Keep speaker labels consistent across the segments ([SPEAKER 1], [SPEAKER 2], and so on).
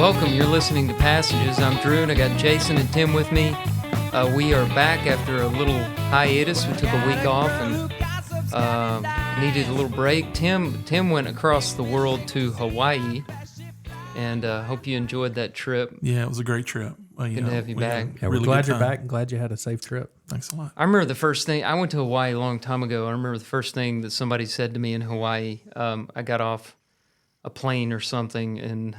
[SPEAKER 1] Welcome. You're listening to Passages. I'm Drew, and I got Jason and Tim with me. We are back after a little hiatus. We took a week off and needed a little break. Tim went across the world to Hawaii, and hope you enjoyed that trip.
[SPEAKER 2] Yeah, it was a great trip.
[SPEAKER 1] Good to have you back.
[SPEAKER 3] Yeah, we're glad you're back and glad you had a safe trip.
[SPEAKER 2] Thanks a lot.
[SPEAKER 1] I remember the first thing, I went to Hawaii a long time ago. I remember the first thing that somebody said to me in Hawaii. I got off a plane or something, and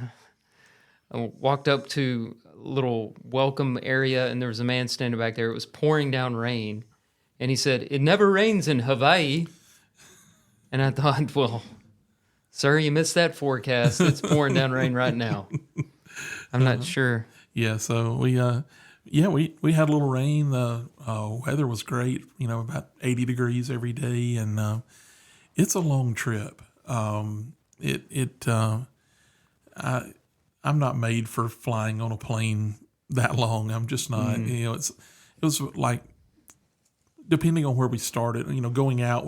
[SPEAKER 1] I walked up to a little welcome area, and there was a man standing back there. It was pouring down rain, and he said, "It never rains in Hawaii." And I thought, well, sir, you missed that forecast. It's pouring down rain right now. I'm not sure.
[SPEAKER 2] Yeah, so we had a little rain. The weather was great. About 80 degrees every day, and it's a long trip. I'm not made for flying on a plane that long. I'm just not.
[SPEAKER 1] Mm-hmm.
[SPEAKER 2] It was like, depending on where we started. Going out,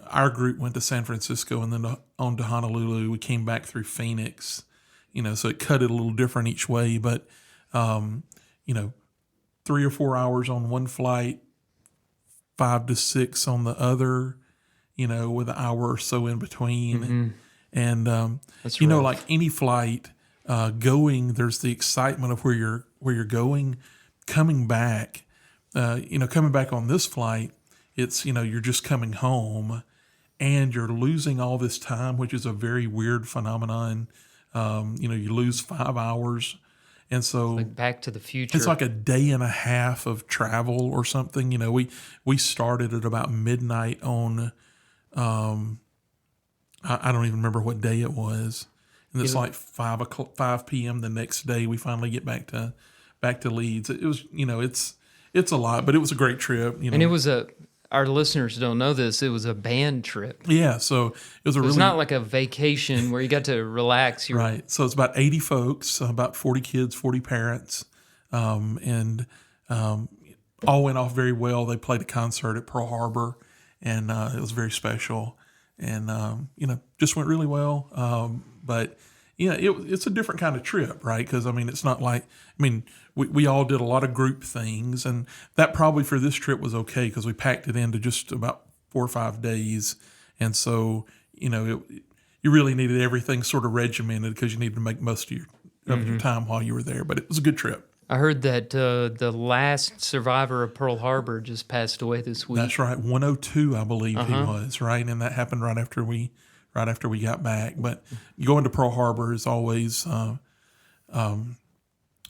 [SPEAKER 2] our group went to San Francisco and then on to Honolulu. We came back through Phoenix. So it cut it a little different each way. But 3 or 4 hours on one flight, 5 to 6 on the other. With an hour or so in between.
[SPEAKER 1] Mm-hmm.
[SPEAKER 2] And,
[SPEAKER 1] That's
[SPEAKER 2] rough.
[SPEAKER 1] rough.
[SPEAKER 2] Like any flight going, there's the excitement of where you're going. Coming back on this flight, it's, you're just coming home and you're losing all this time, which is a very weird phenomenon. You lose 5 hours. And so
[SPEAKER 1] Like Back to the Future.
[SPEAKER 2] it's like a day and a half of travel or something. We started at about midnight on, I don't even remember what day it was, and it's like 5 p.m. the next day. We finally get back to Leeds. It was, it's a lot, but it was a great trip.
[SPEAKER 1] And it was our listeners don't know this, it was a band trip.
[SPEAKER 2] Yeah, so it was
[SPEAKER 1] It's not like a vacation where you got to relax.
[SPEAKER 2] Right. So it's about 80 folks, about 40 kids, 40 parents, and all went off very well. They played a concert at Pearl Harbor, and it was very special. And, just went really well. But, it's a different kind of trip, right? Because, it's not like, we all did a lot of group things. And that probably for this trip was okay because we packed it into just about 4 or 5 days. And so, you really needed everything sort of regimented because you needed to make most of your time while you were there. But it was a good trip.
[SPEAKER 1] I heard that the last survivor of Pearl Harbor just passed away this week.
[SPEAKER 2] That's right, 102, I believe he was, right, and that happened right after we got back. But going to Pearl Harbor is always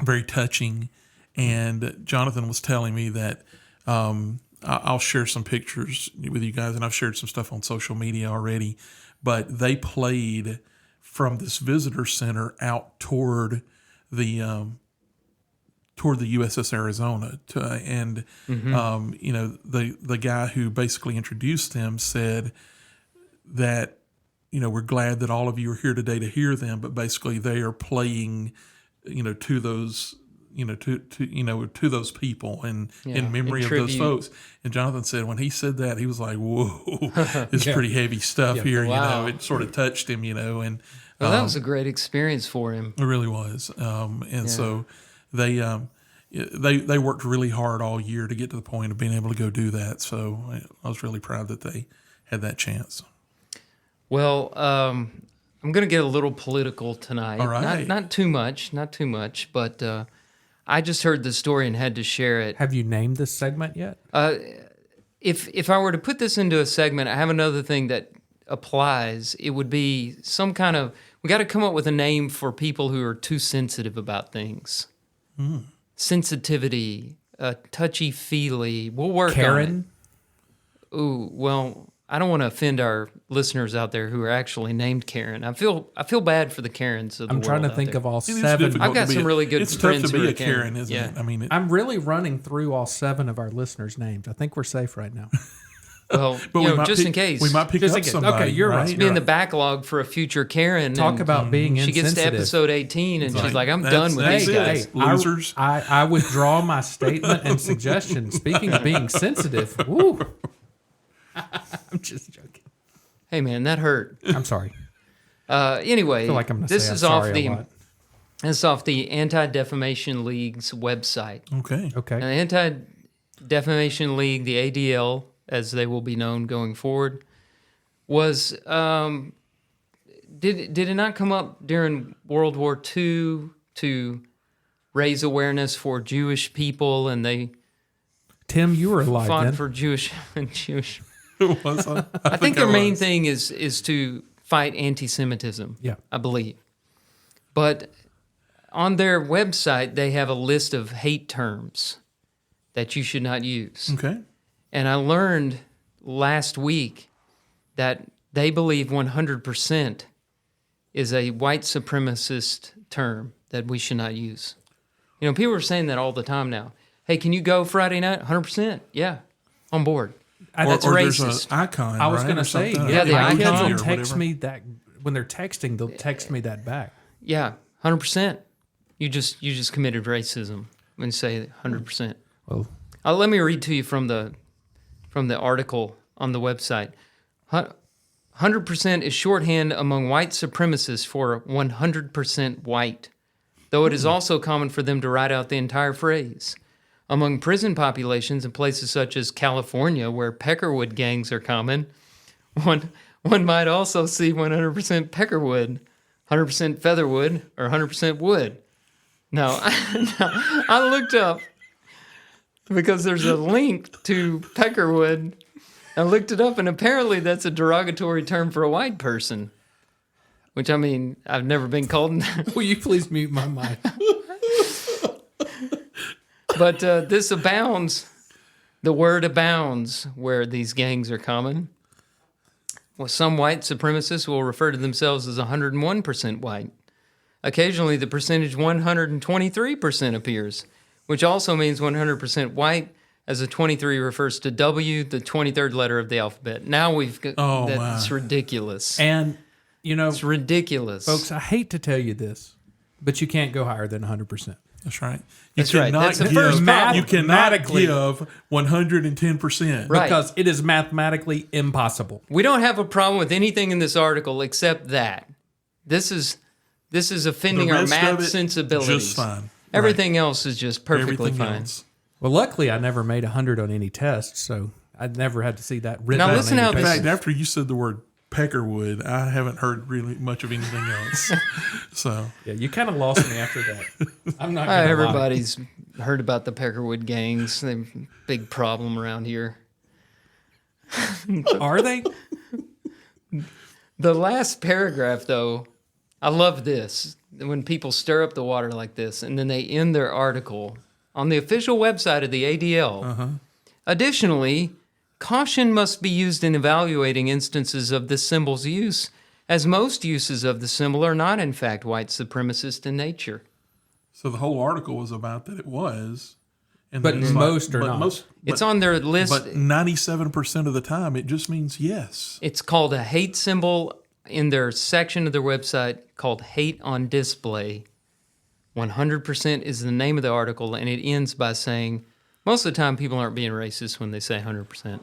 [SPEAKER 2] very touching. And Jonathan was telling me that I'll share some pictures with you guys, and I've shared some stuff on social media already. But they played from this visitor center out toward the USS Arizona, the guy who basically introduced them said that we're glad that all of you are here today to hear them, but basically they are playing to those to those people and in memory of those folks. And Jonathan said when he said that, he was like, "Whoa, it's pretty heavy stuff here."
[SPEAKER 1] Wow.
[SPEAKER 2] It sort of touched him, and
[SPEAKER 1] Well, that was a great experience for him.
[SPEAKER 2] it really was. So they worked really hard all year to get to the point of being able to go do that. So I was really proud that they had that chance.
[SPEAKER 1] Well, I'm going to get a little political tonight.
[SPEAKER 2] All right.
[SPEAKER 1] Not too much, but I just heard the story and had to share it.
[SPEAKER 3] Have you named this segment yet?
[SPEAKER 1] If I were to put this into a segment, I have another thing that applies. It would be some kind of, we got to come up with a name for people who are too sensitive about things. Sensitivity, touchy-feely. We'll work
[SPEAKER 3] Karen?
[SPEAKER 1] on it. Ooh, well, I don't want to offend our listeners out there who are actually named Karen. I feel bad for the Karens of the world.
[SPEAKER 3] I'm trying to think of all 7.
[SPEAKER 1] I've got some really good
[SPEAKER 2] It's
[SPEAKER 1] friends
[SPEAKER 2] tough to
[SPEAKER 1] who
[SPEAKER 2] be
[SPEAKER 1] are
[SPEAKER 2] a Karen, isn't
[SPEAKER 1] Yeah.
[SPEAKER 2] it?
[SPEAKER 3] I'm really running through all 7 of our listeners' names. I think we're safe right now.
[SPEAKER 1] Well, just in case.
[SPEAKER 2] we might pick
[SPEAKER 3] Just
[SPEAKER 2] up
[SPEAKER 3] in case.
[SPEAKER 2] somebody.
[SPEAKER 3] Okay, you're right.
[SPEAKER 1] It's be in the backlog for a future Karen.
[SPEAKER 3] Talk
[SPEAKER 1] and
[SPEAKER 3] about being
[SPEAKER 1] She gets to
[SPEAKER 3] insensitive.
[SPEAKER 1] episode 18 and she's like, I'm
[SPEAKER 2] That's-
[SPEAKER 1] done with
[SPEAKER 2] that's
[SPEAKER 1] these
[SPEAKER 2] it.
[SPEAKER 1] guys.
[SPEAKER 2] Losers.
[SPEAKER 3] I withdraw my statement and suggestion. Speaking of being sensitive, woo. I'm just joking.
[SPEAKER 1] Hey, man, that hurt.
[SPEAKER 3] I'm sorry.
[SPEAKER 1] Anyway,
[SPEAKER 3] I feel like I'm going to
[SPEAKER 1] this
[SPEAKER 3] say
[SPEAKER 1] is
[SPEAKER 3] I'm
[SPEAKER 1] off
[SPEAKER 3] sorry
[SPEAKER 1] the
[SPEAKER 3] a lot.
[SPEAKER 1] this is off the Anti-Defamation League's website.
[SPEAKER 2] Okay.
[SPEAKER 3] Okay.
[SPEAKER 1] Now, the Anti-Defamation League, the ADL, as they will be known going forward, was did it not come up during World War II to raise awareness for Jewish people, and they
[SPEAKER 3] Tim, you were alive
[SPEAKER 1] fought
[SPEAKER 3] then.
[SPEAKER 1] for Jewish.
[SPEAKER 2] Was I?
[SPEAKER 1] I think their
[SPEAKER 2] I
[SPEAKER 1] main
[SPEAKER 2] was.
[SPEAKER 1] thing is to fight anti-Semitism.
[SPEAKER 3] Yeah.
[SPEAKER 1] I believe. But on their website, they have a list of hate terms that you should not use.
[SPEAKER 2] Okay.
[SPEAKER 1] And I learned last week that they believe 100% is a white supremacist term that we should not use. You know, people are saying that all the time now. Hey, can you go Friday night? 100%. Yeah, on board. That's
[SPEAKER 2] or
[SPEAKER 1] racist.
[SPEAKER 2] There's an icon.
[SPEAKER 3] I was
[SPEAKER 2] right,
[SPEAKER 3] going
[SPEAKER 2] or
[SPEAKER 3] to say,
[SPEAKER 2] something,
[SPEAKER 1] yeah, the
[SPEAKER 3] my kids
[SPEAKER 1] icon
[SPEAKER 3] will
[SPEAKER 2] or
[SPEAKER 3] text
[SPEAKER 2] whatever.
[SPEAKER 3] me that when they're texting. They'll text me that back.
[SPEAKER 1] Yeah, 100%. You just committed racism when you say 100%.
[SPEAKER 3] Well,
[SPEAKER 1] Let me read to you from the article on the website. 100% is shorthand among white supremacists for 100% white, though it is also common for them to write out the entire phrase. Among prison populations in places such as California, where peckerwood gangs are common, one might also see 100% peckerwood, 100% featherwood, or 100% wood. Now, I looked up because there's a link to peckerwood. I looked it up, and apparently that's a derogatory term for a white person. Which, I mean, I've never been called that.
[SPEAKER 3] will you please mute my mic?
[SPEAKER 1] But this abounds. The word abounds where these gangs are common. Well, some white supremacists will refer to themselves as 101% white. Occasionally, the percentage 123% appears, which also means 100% white, as a 23 refers to W, the 23rd letter of the alphabet. Now we've got that's
[SPEAKER 2] my.
[SPEAKER 1] ridiculous.
[SPEAKER 3] And, you know,
[SPEAKER 1] It's ridiculous.
[SPEAKER 3] folks, I hate to tell you this, but you can't go higher than 100%.
[SPEAKER 2] That's right.
[SPEAKER 1] That's right. That's the first problem.
[SPEAKER 2] You cannot
[SPEAKER 3] Mathematically.
[SPEAKER 2] give 110%.
[SPEAKER 1] Right.
[SPEAKER 3] Because it is mathematically impossible.
[SPEAKER 1] We don't have a problem with anything in this article except that. This is offending
[SPEAKER 2] The
[SPEAKER 1] our
[SPEAKER 2] rest
[SPEAKER 1] math
[SPEAKER 2] of it,
[SPEAKER 1] sensibilities.
[SPEAKER 2] just fine.
[SPEAKER 1] Everything else is just
[SPEAKER 2] Right.
[SPEAKER 1] perfectly
[SPEAKER 2] Everything
[SPEAKER 1] fine.
[SPEAKER 2] else.
[SPEAKER 3] Well, luckily, I never made 100 on any test, so I never had to see that written
[SPEAKER 1] Now
[SPEAKER 3] on
[SPEAKER 1] listen
[SPEAKER 3] any
[SPEAKER 1] how
[SPEAKER 2] In
[SPEAKER 1] this-
[SPEAKER 3] paper.
[SPEAKER 2] fact, after you said the word peckerwood, I haven't heard really much of anything else. So
[SPEAKER 3] Yeah, you kind of lost me after that. I'm not gonna lie.
[SPEAKER 1] Everybody's heard about the Peckerwood gangs. They're a big problem around here.
[SPEAKER 3] Are they?
[SPEAKER 1] The last paragraph, though, I love this. When people stir up the water like this, and then they end their article on the official website of the ADL. Additionally, caution must be used in evaluating instances of this symbol's use, as most uses of the symbol are not, in fact, white supremacist in nature.
[SPEAKER 2] So the whole article was about that it was, and
[SPEAKER 3] But
[SPEAKER 2] then it's
[SPEAKER 3] most are
[SPEAKER 2] but
[SPEAKER 3] not.
[SPEAKER 2] Most,
[SPEAKER 1] It's
[SPEAKER 2] but,
[SPEAKER 1] on their list.
[SPEAKER 2] but 97% of the time, it just means yes.
[SPEAKER 1] It's called a hate symbol in their section of their website called Hate on Display. 100% is the name of the article, and it ends by saying, most of the time people aren't being racist when they say 100%.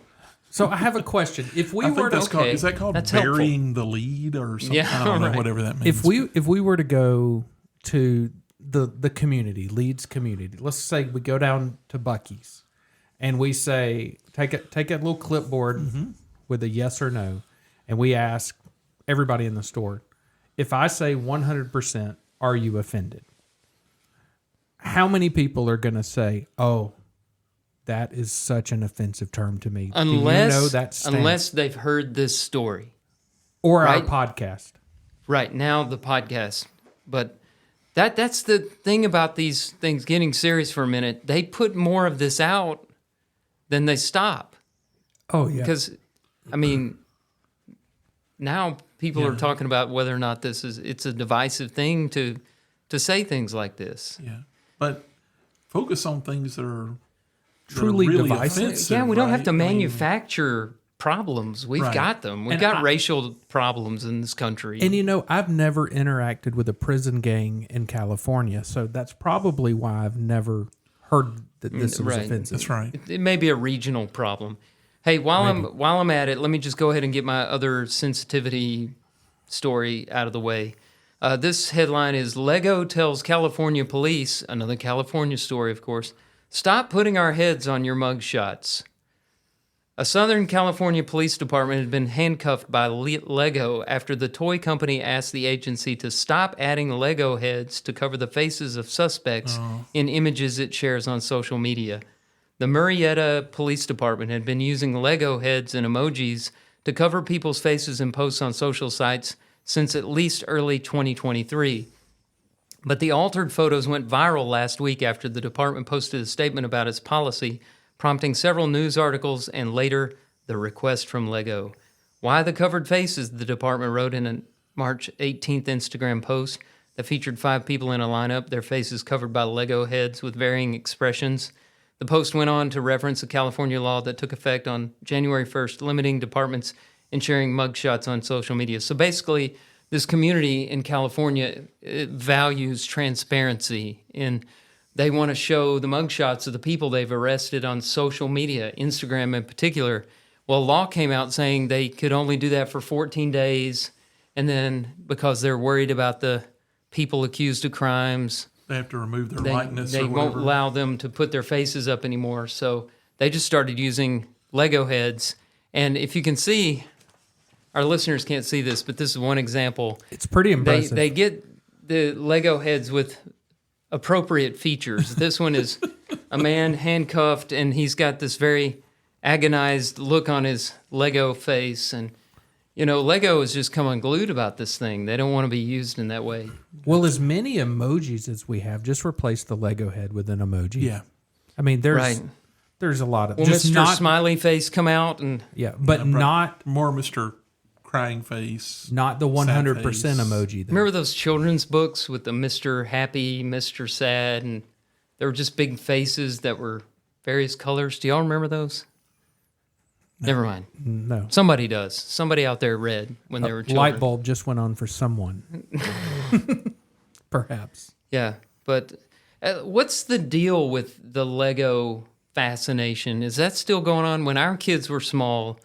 [SPEAKER 3] So I have a question. If we
[SPEAKER 2] I
[SPEAKER 3] were
[SPEAKER 2] think
[SPEAKER 3] to
[SPEAKER 2] that's called.
[SPEAKER 1] okay,
[SPEAKER 2] Is that called
[SPEAKER 1] that's helpful.
[SPEAKER 2] burying the lead or something?
[SPEAKER 1] Yeah,
[SPEAKER 2] I don't know.
[SPEAKER 1] right.
[SPEAKER 2] Whatever that means.
[SPEAKER 3] if we were to go to the community, Leeds community, let's say we go down to Bucky's and we say take a little clipboard with a yes or no, and we ask everybody in the store, if I say 100%, are you offended? How many people are going to say, "Oh, that is such an offensive term to me"? Do you know that stance?
[SPEAKER 1] Unless they've heard this story.
[SPEAKER 3] or
[SPEAKER 1] right.
[SPEAKER 3] our podcast.
[SPEAKER 1] Right, now the podcast. But that's the thing about these things getting serious for a minute. They put more of this out than they stop.
[SPEAKER 3] Oh yeah,
[SPEAKER 1] Because, I mean, now people are talking about whether or not it's a divisive thing to say things like this.
[SPEAKER 2] Yeah, but focus on things that are
[SPEAKER 3] Truly
[SPEAKER 2] really
[SPEAKER 3] divisive.
[SPEAKER 2] offensive,
[SPEAKER 1] Yeah, we don't have
[SPEAKER 2] right?
[SPEAKER 1] to
[SPEAKER 2] I mean,
[SPEAKER 1] manufacture problems. We've
[SPEAKER 2] Right.
[SPEAKER 1] got them. We've
[SPEAKER 3] And
[SPEAKER 1] got racial problems in this country.
[SPEAKER 3] and you know, I've never interacted with a prison gang in California, so that's probably why I've never heard that this was
[SPEAKER 1] Right.
[SPEAKER 3] offensive.
[SPEAKER 2] That's right.
[SPEAKER 1] It may be a regional problem. Hey, while I'm at it, let me just go ahead and get my other sensitivity story out of the way. This headline is Lego tells California police, another California story, of course, stop putting our heads on your mugshots. A Southern California police department had been handcuffed by Lego after the toy company asked the agency to stop adding Lego heads to cover the faces of suspects in images it shares on social media. The Murrieta Police Department had been using Lego heads and emojis to cover people's faces in posts on social sites since at least early 2023. But the altered photos went viral last week after the department posted a statement about its policy, prompting several news articles and later the request from Lego. Why the covered faces, the department wrote in a March 18th Instagram post that featured 5 people in a lineup, their faces covered by Lego heads with varying expressions. The post went on to reference a California law that took effect on January 1st, limiting departments in sharing mugshots on social media. So basically, this community in California values transparency, and they want to show the mugshots of the people they've arrested on social media, Instagram in particular. Well, a law came out saying they could only do that for 14 days, and then because they're worried about the people accused of crimes,
[SPEAKER 2] They have to remove their likeness
[SPEAKER 1] they
[SPEAKER 2] or
[SPEAKER 1] won't
[SPEAKER 2] whatever.
[SPEAKER 1] allow them to put their faces up anymore. So they just started using Lego heads. And if you can see, our listeners can't see this, but this is one example.
[SPEAKER 3] It's pretty impressive.
[SPEAKER 1] They get the Lego heads with appropriate features. This one is a man handcuffed, and he's got this very agonized look on his Lego face. And, you know, Lego is just come unglued about this thing. They don't want to be used in that way.
[SPEAKER 3] Well, as many emojis as we have, just replace the Lego head with an emoji.
[SPEAKER 2] Yeah.
[SPEAKER 3] I mean, there's
[SPEAKER 1] Right.
[SPEAKER 3] there's a lot of
[SPEAKER 1] Well,
[SPEAKER 3] just
[SPEAKER 1] Mr.
[SPEAKER 3] not
[SPEAKER 1] Smiley Face come out and
[SPEAKER 3] but not
[SPEAKER 2] More Mr. Crying Face.
[SPEAKER 3] not the 100% emoji. Though.
[SPEAKER 1] remember those children's books with the Mr. Happy, Mr. Sad, and they were just big faces that were various colors. Do y'all remember those? Never mind.
[SPEAKER 3] No.
[SPEAKER 1] Somebody does. Somebody out there read when they were children.
[SPEAKER 3] Light bulb just went on for someone. Perhaps.
[SPEAKER 1] Yeah, but what's the deal with the Lego fascination? Is that still going on? When our kids were small,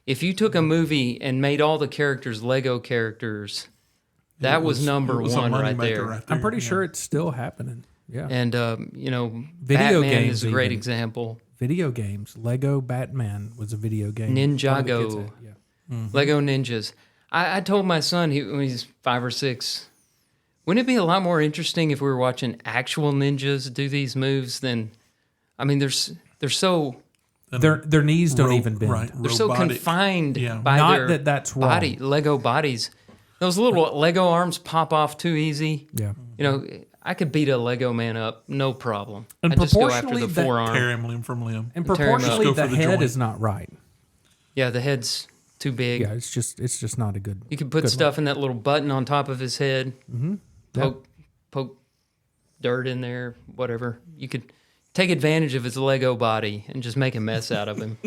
[SPEAKER 1] if you took a movie and made all the characters Lego characters, that was number
[SPEAKER 2] it was a
[SPEAKER 1] one right
[SPEAKER 2] moneymaker
[SPEAKER 1] there.
[SPEAKER 2] right there.
[SPEAKER 3] I'm pretty
[SPEAKER 2] yeah.
[SPEAKER 3] sure it's still happening. Yeah.
[SPEAKER 1] And, you know,
[SPEAKER 3] Video
[SPEAKER 1] Batman
[SPEAKER 3] games
[SPEAKER 1] is a great
[SPEAKER 3] even.
[SPEAKER 1] example.
[SPEAKER 3] Video games. Lego Batman was a video game. One of the kids
[SPEAKER 1] Ninjago.
[SPEAKER 3] had, yeah.
[SPEAKER 1] Lego Ninjas. I told my son when he's 5 or 6, wouldn't it be a lot more interesting if we were watching actual ninjas do these moves than, I mean, they're so
[SPEAKER 3] Their knees don't
[SPEAKER 2] Ro-
[SPEAKER 3] even bend.
[SPEAKER 2] right.
[SPEAKER 1] they're so
[SPEAKER 2] Robotic.
[SPEAKER 1] confined
[SPEAKER 2] Yeah.
[SPEAKER 1] by
[SPEAKER 3] Not
[SPEAKER 1] their
[SPEAKER 3] that that's
[SPEAKER 1] body,
[SPEAKER 3] wrong.
[SPEAKER 1] Lego bodies. Those little Lego arms pop off too easy.
[SPEAKER 3] Yeah.
[SPEAKER 1] You know, I could beat a Lego man up, no problem.
[SPEAKER 3] And
[SPEAKER 1] I just go after
[SPEAKER 3] proportionally
[SPEAKER 1] the
[SPEAKER 3] that-
[SPEAKER 1] forearm.
[SPEAKER 2] Tear him limb from limb.
[SPEAKER 3] And
[SPEAKER 1] Tear 'em up.
[SPEAKER 3] proportionally,
[SPEAKER 2] Just go
[SPEAKER 3] the
[SPEAKER 2] for the
[SPEAKER 3] head
[SPEAKER 2] joint.
[SPEAKER 3] is not right.
[SPEAKER 1] Yeah, the head's too big.
[SPEAKER 3] Yeah, it's just not a good.
[SPEAKER 1] You could put
[SPEAKER 3] good
[SPEAKER 1] stuff in that little button on top of his head.
[SPEAKER 3] Mm-hmm.
[SPEAKER 1] Poke dirt in there, whatever. You could take advantage of his Lego body and just make a mess out of him.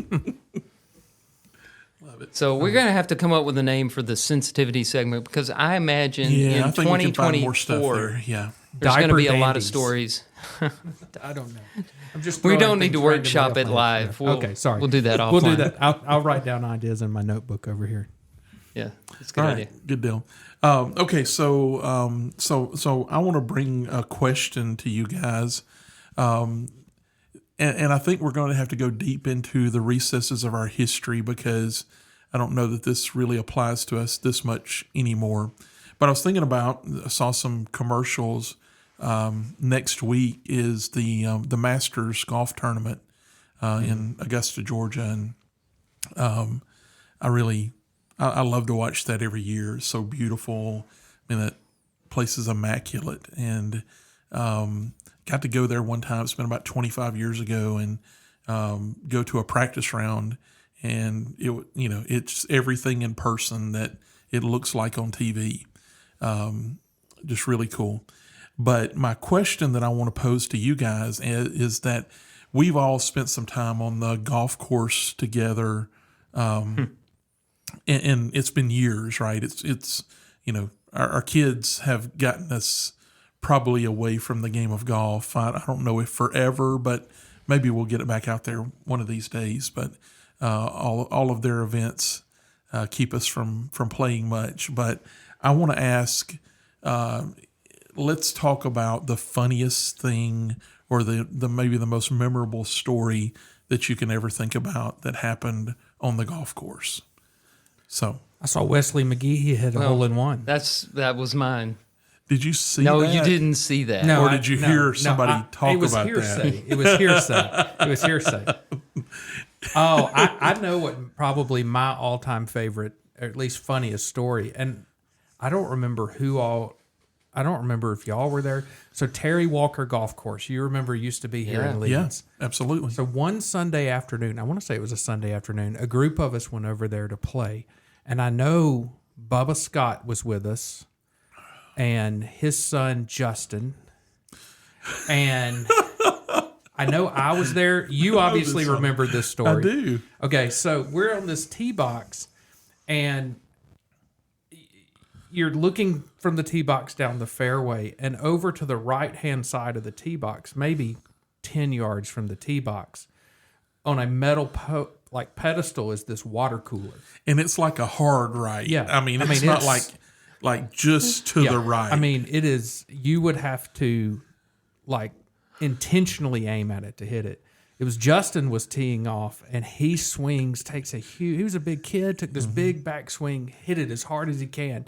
[SPEAKER 2] Love it.
[SPEAKER 1] So we're going to have to come up with a name for the sensitivity segment because I imagine
[SPEAKER 2] Yeah, I
[SPEAKER 1] in
[SPEAKER 2] think we can find more stuff
[SPEAKER 1] 2024
[SPEAKER 2] there. Yeah.
[SPEAKER 1] there's going to
[SPEAKER 3] Diaper
[SPEAKER 1] be a lot of
[SPEAKER 3] dandies.
[SPEAKER 1] stories.
[SPEAKER 3] I don't know. I'm just.
[SPEAKER 1] We
[SPEAKER 3] throwing
[SPEAKER 1] don't need to
[SPEAKER 3] things
[SPEAKER 1] workshop
[SPEAKER 3] randomly
[SPEAKER 1] it
[SPEAKER 3] off my
[SPEAKER 1] live.
[SPEAKER 3] head.
[SPEAKER 1] We'll-
[SPEAKER 3] Okay, sorry.
[SPEAKER 1] we'll do that
[SPEAKER 3] We'll do
[SPEAKER 1] offline.
[SPEAKER 3] that. I'll write down ideas in my notebook over here.
[SPEAKER 1] Yeah, that's a good
[SPEAKER 2] All
[SPEAKER 1] idea.
[SPEAKER 2] right, good deal. Okay, so I want to bring a question to you guys, and I think we're going to have to go deep into the recesses of our history because I don't know that this really applies to us this much anymore. But I was thinking about, I saw some commercials. Next week is the Masters golf tournament in Augusta, Georgia, and I love to watch that every year. It's so beautiful. I mean, that place is immaculate. And got to go there one time. It's been about 25 years ago, and go to a practice round. And it's everything in person that it looks like on TV. Just really cool. But my question that I want to pose to you guys is that we've all spent some time on the golf course together. And it's been years, right? It's our kids have gotten us probably away from the game of golf. I don't know if forever, but maybe we'll get it back out there one of these days. But all of their events keep us from playing much. But I want to ask, let's talk about the funniest thing or the maybe the most memorable story that you can ever think about that happened on the golf course. So
[SPEAKER 3] I saw Wesley McGee. He hit a hole in one.
[SPEAKER 1] That was mine.
[SPEAKER 2] did you see
[SPEAKER 1] No,
[SPEAKER 2] that?
[SPEAKER 1] you didn't see that.
[SPEAKER 2] Or did you hear somebody talk about that?
[SPEAKER 3] It was hearsay. It was hearsay. Oh, I know what probably my all-time favorite, or at least funniest story, and I don't remember if y'all were there. So Terry Walker Golf Course, you remember, used to be here in Leeds.
[SPEAKER 2] Yeah, absolutely.
[SPEAKER 3] So one Sunday afternoon, I want to say it was a Sunday afternoon, a group of us went over there to play, and I know Bubba Scott was with us, and his son Justin, and I know I was there. You obviously remember this story.
[SPEAKER 2] I do.
[SPEAKER 3] Okay, so we're on this tee box, and you're looking from the tee box down the fairway, and over to the right-hand side of the tee box, maybe 10 yards from the tee box, on a metal pedestal is this water cooler.
[SPEAKER 2] And it's like a hard right.
[SPEAKER 3] Yeah.
[SPEAKER 2] I mean, it's not like just to the right.
[SPEAKER 3] I mean, it is, you would have to intentionally aim at it to hit it. It was Justin was teeing off, and he takes a huge, he was a big kid, took this big back swing, hit it as hard as he can.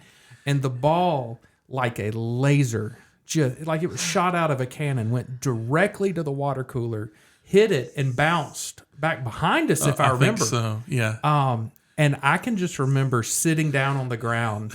[SPEAKER 3] And the ball, like a laser, just like it was shot out of a cannon, went directly to the water cooler, hit it, and bounced back behind us, if I remember.
[SPEAKER 2] Think so, yeah.
[SPEAKER 3] And I can just remember sitting down on the ground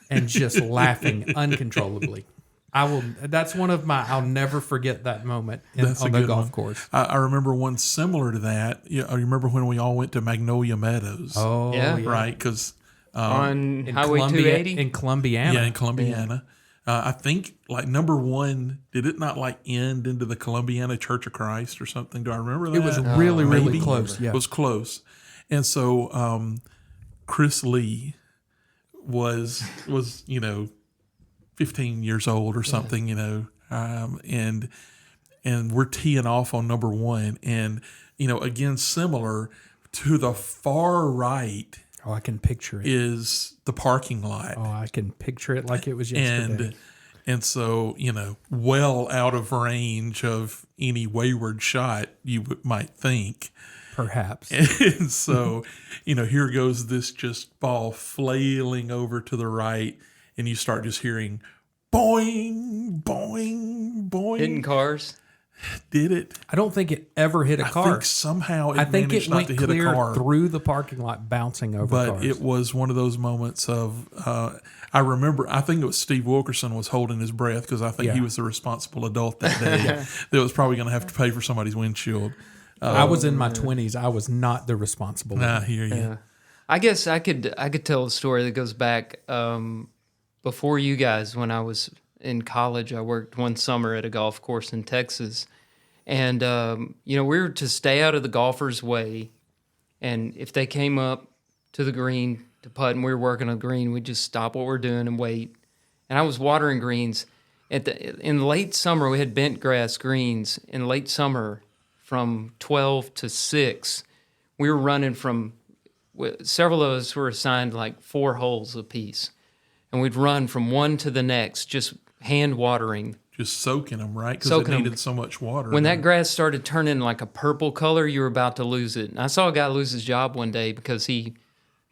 [SPEAKER 3] and just laughing uncontrollably. That's one of my, I'll never forget that moment on the golf course.
[SPEAKER 2] I remember one similar to that. I remember when we all went to Magnolia Meadows.
[SPEAKER 3] Oh,
[SPEAKER 1] Yeah.
[SPEAKER 2] Right, because
[SPEAKER 1] On
[SPEAKER 3] in
[SPEAKER 1] Highway 280?
[SPEAKER 3] in Columbiana.
[SPEAKER 2] yeah, in Columbiana. I think number one, did it not end into the Columbiana Church of Christ or something? Do I remember that?
[SPEAKER 3] It was really
[SPEAKER 2] Maybe.
[SPEAKER 3] close. Yeah,
[SPEAKER 2] It was close. And so Chris Lee was 15 years old or something, and we're teeing off on number one, and again, similar to the far right
[SPEAKER 3] Oh, I can picture it.
[SPEAKER 2] is the parking lot.
[SPEAKER 3] Oh, I can picture it like it was yesterday.
[SPEAKER 2] And so, well out of range of any wayward shot you might think.
[SPEAKER 3] Perhaps.
[SPEAKER 2] And so, here goes this just ball flailing over to the right, and you start just hearing boing, boing, boing.
[SPEAKER 1] Hitting cars.
[SPEAKER 2] Did it?
[SPEAKER 3] I don't think it ever hit a
[SPEAKER 2] I
[SPEAKER 3] car.
[SPEAKER 2] think somehow
[SPEAKER 3] I think
[SPEAKER 2] managed
[SPEAKER 3] it
[SPEAKER 2] not
[SPEAKER 3] went
[SPEAKER 2] to hit a
[SPEAKER 3] clear
[SPEAKER 2] car.
[SPEAKER 3] through the parking lot, bouncing over
[SPEAKER 2] But
[SPEAKER 3] cars.
[SPEAKER 2] it was one of those moments of, I remember, I think it was Steve Wilkerson was holding his breath because I think he
[SPEAKER 3] Yeah.
[SPEAKER 2] was the responsible adult that day that was probably going to have to pay for somebody's windshield.
[SPEAKER 3] I was in my 20s. I was not the responsible one.
[SPEAKER 2] I hear you.
[SPEAKER 1] Yeah. I guess I could tell a story that goes back before you guys. When I was in college, I worked one summer at a golf course in Texas. And, we were to stay out of the golfer's way. And if they came up to the green to putt and we were working on the green, we'd just stop what we're doing and wait. And I was watering greens. In late summer, we had bent grass greens. In late summer, from 12 to 6, we were running several of us were assigned 4 holes apiece. And we'd run from one to the next, just hand watering.
[SPEAKER 2] Just soaking them, right? Because it needed so much water.
[SPEAKER 1] When that grass started turning like a purple color, you were about to lose it. And I saw a guy lose his job one day because he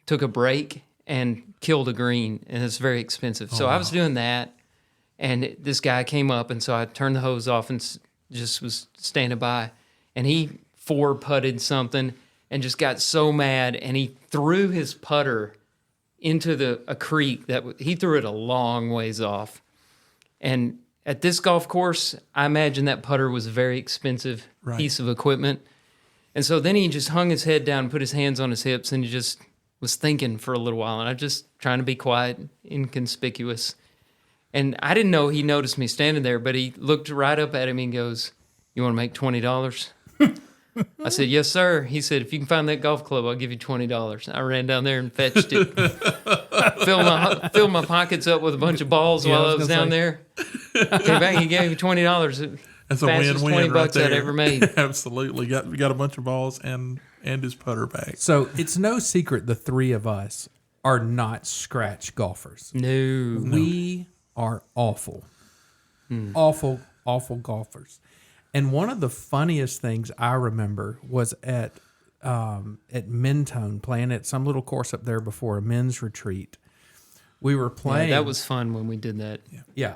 [SPEAKER 1] took a break and killed a green, and it's very expensive. So I was doing that, and this guy came up, and so I turned the hose off and just was standing by. And he 4-putted something and just got so mad, and he threw his putter into a creek he threw it a long ways off. And at this golf course, I imagine that putter was a very expensive piece of equipment. And so then he just hung his head down and put his hands on his hips, and he just was thinking for a little while. And I was just trying to be quiet, inconspicuous. And I didn't know he noticed me standing there, but he looked right up at me and goes, "You want to make $20?" I said, "Yes, sir." He said, "If you can find that golf club, I'll give you $20. I ran down there and fetched it. filled my pockets up with a bunch of balls while I was down there. Came back, he gave me $20.
[SPEAKER 2] That's a
[SPEAKER 1] fastest
[SPEAKER 2] win-win right
[SPEAKER 1] $20
[SPEAKER 2] there.
[SPEAKER 1] I'd ever made.
[SPEAKER 2] Absolutely. Got a bunch of balls and his putter back.
[SPEAKER 3] So it's no secret the three of us are not scratch golfers.
[SPEAKER 1] No.
[SPEAKER 3] We are awful. Awful, awful golfers. And one of the funniest things I remember was at Mentone, playing at some little course up there before a men's retreat. We were playing.
[SPEAKER 1] Yeah, that was fun when we did that.
[SPEAKER 3] Yeah,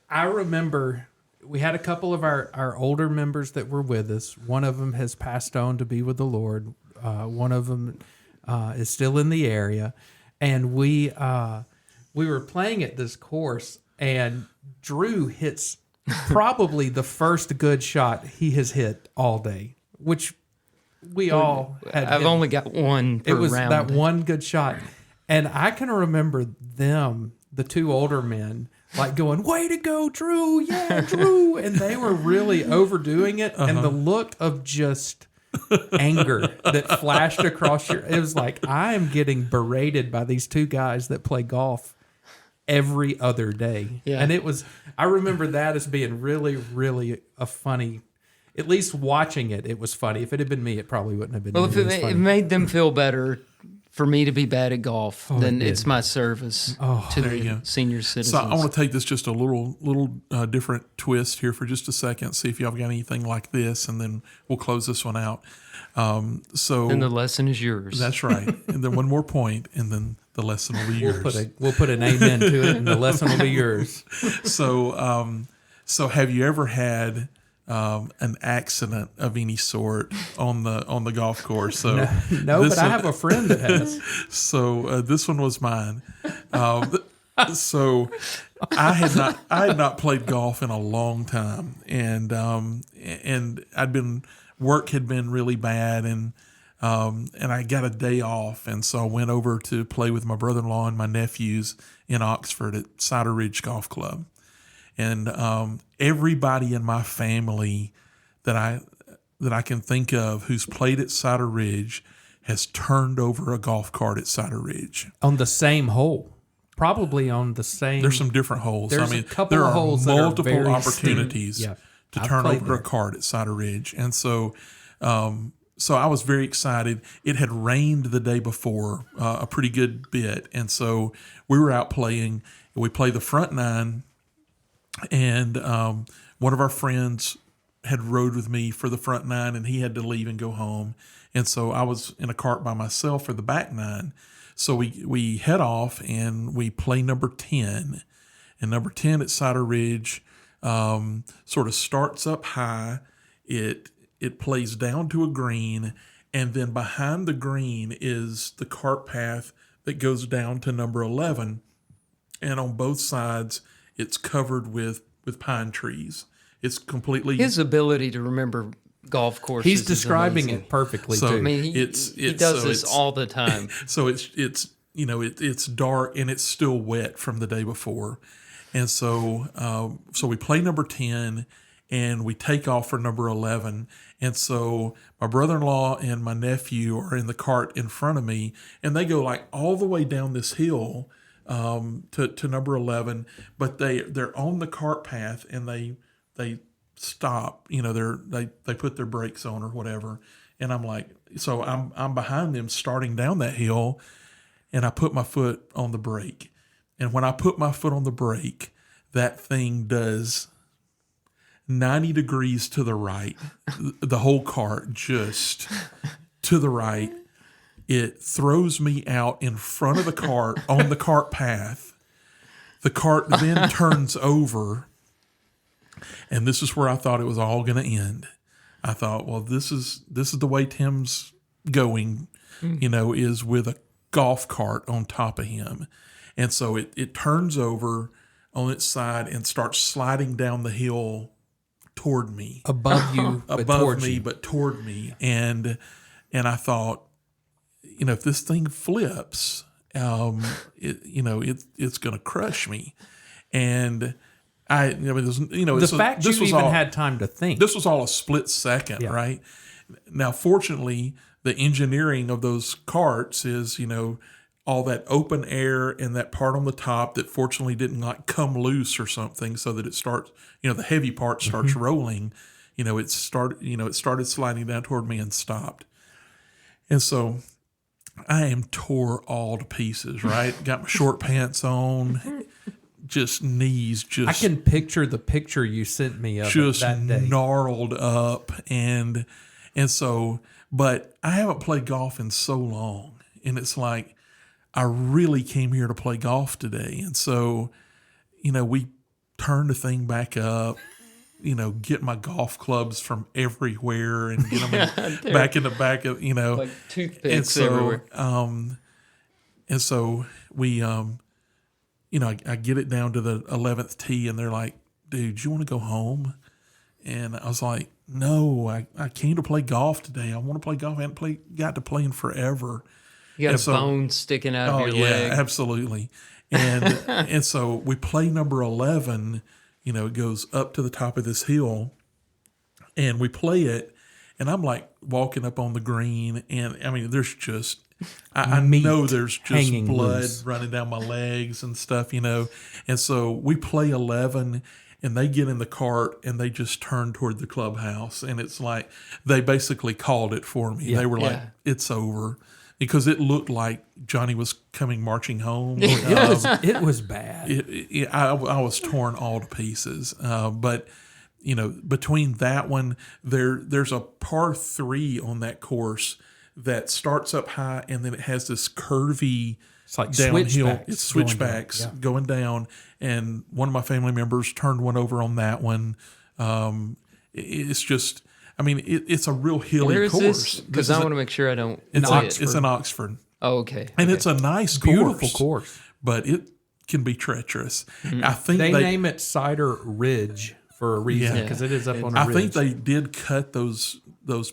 [SPEAKER 3] I remember we had a couple of our older members that were with us. One of them has passed on to be with the Lord. One of them is still in the area. And we were playing at this course, and Drew hits probably the first good shot he has hit all day, which we all had.
[SPEAKER 1] I've only got one per
[SPEAKER 3] it was
[SPEAKER 1] round.
[SPEAKER 3] that one good shot. And I can remember them, the two older men, like going, "Way to go, Drew. Yeah, Drew." And they were really overdoing it. And the look of just anger that flashed across it was like, I am getting berated by these two guys that play golf every other day.
[SPEAKER 1] Yeah.
[SPEAKER 3] And I remember that as being really, really a funny, at least watching it, it was funny. If it had been me, it probably wouldn't have been
[SPEAKER 1] Well,
[SPEAKER 3] nearly
[SPEAKER 1] if
[SPEAKER 3] as
[SPEAKER 1] it
[SPEAKER 3] funny.
[SPEAKER 1] made them feel better for me to be bad at golf, then
[SPEAKER 3] it
[SPEAKER 1] it's
[SPEAKER 3] did.
[SPEAKER 1] my service to
[SPEAKER 2] There you
[SPEAKER 1] the
[SPEAKER 2] go.
[SPEAKER 1] senior
[SPEAKER 2] So
[SPEAKER 1] citizens.
[SPEAKER 2] I want to take this just a little different twist here for just a second. See if y'all got anything like this, and then we'll close this one out. So
[SPEAKER 1] and the lesson is yours.
[SPEAKER 2] that's right. And then one more point, and then the lesson will be yours.
[SPEAKER 3] We'll put an amen to it, and the lesson will be yours.
[SPEAKER 2] So have you ever had an accident of any sort on the golf course? So
[SPEAKER 3] No,
[SPEAKER 2] this
[SPEAKER 3] but I
[SPEAKER 2] one-
[SPEAKER 3] have a friend that has.
[SPEAKER 2] So this one was mine. So I had not played golf in a long time, and work had been really bad, and I got a day off, and so I went over to play with my brother-in-law and my nephews in Oxford at Cider Ridge Golf Club, and everybody in my family that I can think of who's played at Cider Ridge has turned over a golf cart at Cider Ridge.
[SPEAKER 3] On the same hole. Probably on the same.
[SPEAKER 2] There's some different holes.
[SPEAKER 3] There's
[SPEAKER 2] I mean,
[SPEAKER 3] a couple
[SPEAKER 2] there
[SPEAKER 3] of
[SPEAKER 2] are
[SPEAKER 3] holes that are
[SPEAKER 2] multiple
[SPEAKER 3] very
[SPEAKER 2] opportunities
[SPEAKER 3] steep. Yeah.
[SPEAKER 2] to
[SPEAKER 3] I've
[SPEAKER 2] turn
[SPEAKER 3] played
[SPEAKER 2] over a
[SPEAKER 3] there.
[SPEAKER 2] cart at Cider Ridge, and so I was very excited. It had rained the day before a pretty good bit, and so we were out playing. We played the front nine, and one of our friends had rode with me for the front nine, and he had to leave and go home, and so I was in a cart by myself for the back nine. So we head off and we play number 10. And number 10 at Cider Ridge sort of starts up high. It plays down to a green, and then behind the green is the cart path that goes down to number 11. And on both sides, it's covered with pine trees. It's completely...
[SPEAKER 1] His ability to remember golf courses.
[SPEAKER 3] He's
[SPEAKER 1] is
[SPEAKER 3] describing
[SPEAKER 1] amazing.
[SPEAKER 3] it perfectly,
[SPEAKER 2] So,
[SPEAKER 3] too.
[SPEAKER 1] I mean, he
[SPEAKER 2] It's-
[SPEAKER 1] does
[SPEAKER 2] so
[SPEAKER 1] this
[SPEAKER 2] it's-
[SPEAKER 1] all the time.
[SPEAKER 2] So it's dark and it's still wet from the day before, and so we play number 10 and we take off for number 11. And so my brother-in-law and my nephew are in the cart in front of me, and they go like all the way down this hill to number 11, but they're on the cart path and they stop. They put their brakes on or whatever, and I'm like, so I'm behind them starting down that hill, and I put my foot on the brake, and when I put my foot on the brake, that thing does 90 degrees to the right. The whole cart just to the right. It throws me out in front of the cart on the cart path. The cart then turns over, and this is where I thought it was all going to end. I thought, well, this is the way Tim's going, is with a golf cart on top of him. And so it turns over on its side and starts sliding down the hill toward me.
[SPEAKER 3] Above you, but
[SPEAKER 2] Above
[SPEAKER 3] towards
[SPEAKER 2] me,
[SPEAKER 3] you.
[SPEAKER 2] but toward me. And I thought, if this thing flips, it's going to crush me. And
[SPEAKER 3] The fact you even had time to think.
[SPEAKER 2] this was all a split second,
[SPEAKER 3] Yeah.
[SPEAKER 2] right? Now, fortunately, the engineering of those carts is, all that open air and that part on the top that fortunately didn't like come loose or something, so that it starts, the heavy part starts rolling. It started sliding down toward me and stopped. And so I am tore all to pieces, right? Got my short pants on, just knees
[SPEAKER 3] I
[SPEAKER 2] just
[SPEAKER 3] can picture the picture you sent me of it
[SPEAKER 2] just
[SPEAKER 3] that day.
[SPEAKER 2] gnarled up, and so, but I haven't played golf in so long, and it's like I really came here to play golf today, and so we turned the thing back up. Get my golf clubs from everywhere and get them back in the back of
[SPEAKER 1] Like
[SPEAKER 2] and
[SPEAKER 1] toothpicks
[SPEAKER 2] so
[SPEAKER 1] everywhere.
[SPEAKER 2] and so we I get it down to the 11th tee, and they're like, dude, you want to go home? And I was like, no, I came to play golf today. I want to play golf. I haven't got to play in forever.
[SPEAKER 1] You got
[SPEAKER 2] And
[SPEAKER 1] a
[SPEAKER 2] so-
[SPEAKER 1] bone sticking out
[SPEAKER 2] Oh
[SPEAKER 1] of your
[SPEAKER 2] yeah,
[SPEAKER 1] leg.
[SPEAKER 2] absolutely. And and so we play number 11. It goes up to the top of this hill, and we play it. And I'm like walking up on the green, and I mean, there's just I
[SPEAKER 3] Meat
[SPEAKER 2] know there's just
[SPEAKER 3] hanging
[SPEAKER 2] blood
[SPEAKER 3] loose.
[SPEAKER 2] running down my legs and stuff, And so we play 11, and they get in the cart and they just turn toward the clubhouse, and it's like they basically called it for me. They were like,
[SPEAKER 1] Yeah.
[SPEAKER 2] "It's over." Because it looked like Johnny was coming marching home.
[SPEAKER 3] It was bad.
[SPEAKER 2] I was torn all to pieces. But between that one, there's a par 3 on that course that starts up high, and then it has this curvy
[SPEAKER 3] It's like
[SPEAKER 2] downhill.
[SPEAKER 3] switchbacks
[SPEAKER 2] It's
[SPEAKER 3] going down.
[SPEAKER 2] switchbacks
[SPEAKER 3] Yeah.
[SPEAKER 2] going down, and one of my family members turned one over on that one. It's just, I mean, it's a real hilly
[SPEAKER 1] Where is
[SPEAKER 2] course.
[SPEAKER 1] this? Because I want to make sure I don't
[SPEAKER 2] It's
[SPEAKER 1] play
[SPEAKER 3] Oxford.
[SPEAKER 1] it.
[SPEAKER 2] It's in Oxford.
[SPEAKER 1] Oh, okay.
[SPEAKER 2] And
[SPEAKER 1] okay.
[SPEAKER 2] it's a nice
[SPEAKER 3] Beautiful course.
[SPEAKER 2] but it can be treacherous.
[SPEAKER 1] Mm-hmm.
[SPEAKER 2] I think
[SPEAKER 3] They
[SPEAKER 2] they
[SPEAKER 3] name it Cider Ridge for a reason
[SPEAKER 2] Yeah.
[SPEAKER 3] because it is up on a
[SPEAKER 2] I
[SPEAKER 3] ridge.
[SPEAKER 2] think they did cut those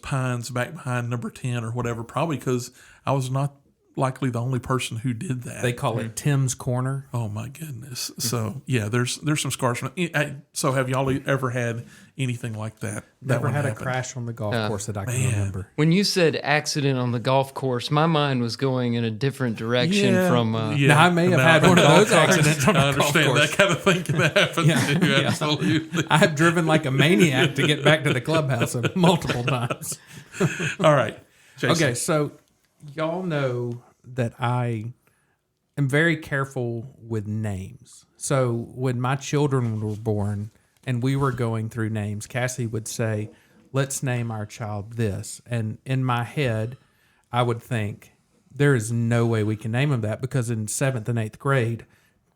[SPEAKER 2] pines back behind number 10 or whatever, probably because I was not likely the only person who did that.
[SPEAKER 3] They call it Tim's Corner.
[SPEAKER 2] Oh my goodness! So yeah, there's some scars. So have y'all ever had anything like that?
[SPEAKER 3] Never
[SPEAKER 2] one
[SPEAKER 3] had a
[SPEAKER 2] happen?
[SPEAKER 3] crash on the golf course that I can
[SPEAKER 2] man.
[SPEAKER 3] remember.
[SPEAKER 1] When you said accident on the golf course, my mind was going in a different direction
[SPEAKER 2] Yeah,
[SPEAKER 1] from.
[SPEAKER 2] yeah.
[SPEAKER 3] Now, I may have had one of those accidents on a
[SPEAKER 2] I
[SPEAKER 3] golf
[SPEAKER 2] understand
[SPEAKER 3] course.
[SPEAKER 2] that kind of thing can happen
[SPEAKER 3] Yeah,
[SPEAKER 2] too.
[SPEAKER 3] yeah.
[SPEAKER 2] Absolutely.
[SPEAKER 3] I have driven like a maniac to get back to the clubhouse multiple times.
[SPEAKER 2] All right, Jason.
[SPEAKER 3] Okay, so y'all know that I am very careful with names. So when my children were born and we were going through names, Cassie would say, let's name our child this. And in my head, I would think, there is no way we can name him that because in 7th and 8th grade,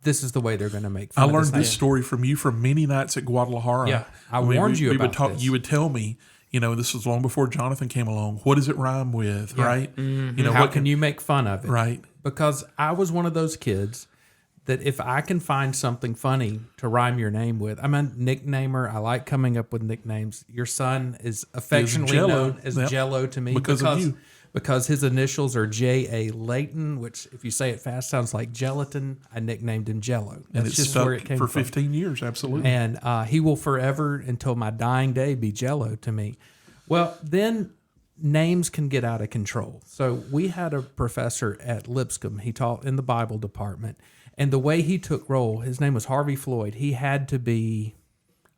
[SPEAKER 3] this is the way they're going to make fun
[SPEAKER 2] I
[SPEAKER 3] of
[SPEAKER 2] learned
[SPEAKER 3] this
[SPEAKER 2] this
[SPEAKER 3] name.
[SPEAKER 2] story from you from many nights at Guadalajara.
[SPEAKER 3] Yeah, I warned you
[SPEAKER 2] we
[SPEAKER 3] about
[SPEAKER 2] would talk,
[SPEAKER 3] this.
[SPEAKER 2] You would tell me, this was long before Jonathan came along. What does it rhyme with, right?
[SPEAKER 3] How can you make fun of it?
[SPEAKER 2] Right.
[SPEAKER 3] Because I was one of those kids that if I can find something funny to rhyme your name with, I'm a nicknamer. I like coming up with nicknames. Your son is affectionately
[SPEAKER 2] Jello.
[SPEAKER 3] known as
[SPEAKER 2] Yep.
[SPEAKER 3] Jello to me
[SPEAKER 2] Because of you.
[SPEAKER 3] because his initials are J.A. Layton, which if you say it fast sounds like gelatin. I nicknamed him Jello.
[SPEAKER 2] And
[SPEAKER 3] That's
[SPEAKER 2] it's
[SPEAKER 3] just
[SPEAKER 2] stuck
[SPEAKER 3] where it came
[SPEAKER 2] for
[SPEAKER 3] from.
[SPEAKER 2] 15 years, absolutely.
[SPEAKER 3] And he will forever, until my dying day, be Jello to me. Well, then names can get out of control. So we had a professor at Lipscomb. He taught in the Bible department. And the way he took roll, his name was Harvey Floyd. He had to be